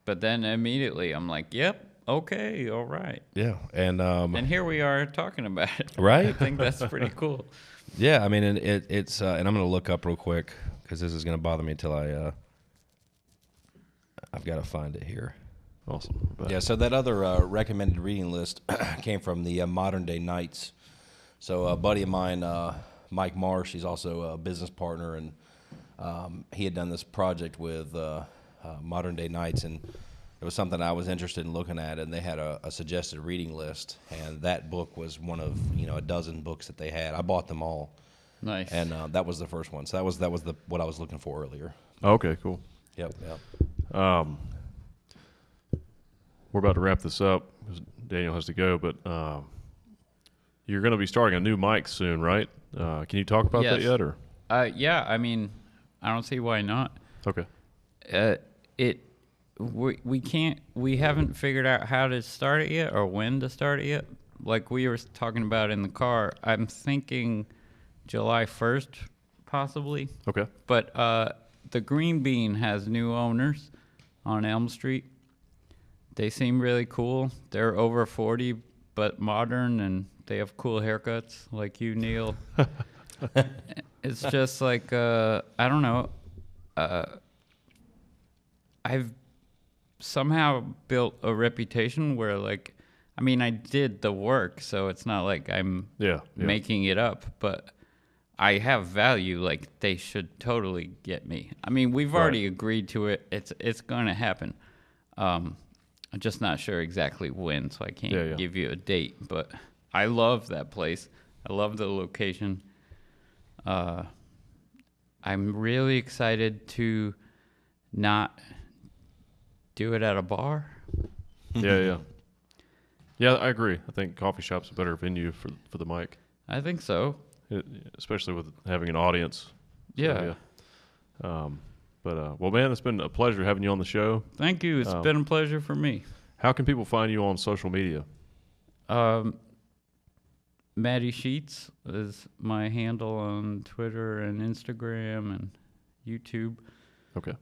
But then immediately I'm like, yep, okay, all right. Yeah, and here we are talking about it. Right? I think that's pretty cool. Yeah, I mean, it's and I'm going to look up real quick because this is going to bother me until I've got to find it here. Awesome. Yeah, so that other recommended reading list came from the Modern Day Knights. So a buddy of mine, Mike Marsh, he's also a business partner, and he had done this project with Modern Day Knights, and it was something I was interested in looking at, and they had a suggested reading list, and that book was one of a dozen books that they had. I bought them all. Nice. And that was the first one. So that was what I was looking for earlier. Okay, cool. Yep. We're about to wrap this up because Daniel has to go, but you're going to be starting a new mic soon, right? Can you talk about that yet? Or yeah, I mean, I don't see why not. Okay. We haven't figured out how to start it yet or when to start it yet. Like we were talking about in the car, I'm thinking July 1st, possibly. Okay. But the Green Bean has new owners on Elm Street. They seem really cool. They're over 40, but modern, and they have cool haircuts like you, Neil. It's just like, I don't know. I've somehow built a reputation where, like, I mean, I did the work, so it's not like I'm making it up, but I have value. Like, they should totally get me. I mean, we've already agreed to it. It's going to happen. I'm just not sure exactly when, so I can't give you a date. But I love that place. I love the location. I'm really excited to not do it at a bar. Yeah, I agree. I think coffee shop's a better venue for the mic. I think so. Especially with having an audience. Yeah. So, But well, man, it's been a pleasure having you on the show. Thank you. It's been a pleasure for me. How can people find you on social media? Matty Sheets is my handle on Twitter and Instagram and YouTube. Okay.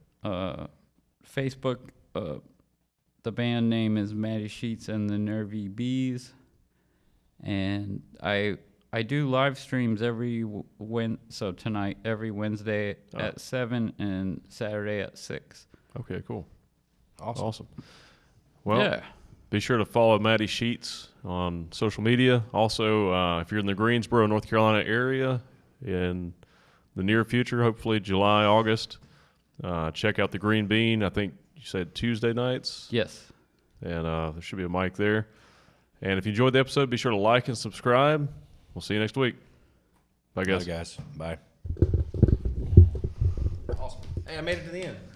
Facebook, the band name is Matty Sheets and the Nervy Bees. And I do live streams every Wednesday at 7 and Saturday at 6. Okay, cool. Awesome. Well, yeah. Be sure to follow Matty Sheets on social media. Also, if you're in the Greensboro, North Carolina area in the near future, hopefully July, August, check out the Green Bean. I think you said Tuesday nights. Yes. And there should be a mic there. And if you enjoyed the episode, be sure to like and subscribe. We'll see you next week. Bye, guys. Bye, guys. Bye. Awesome. Hey, I made it to the end.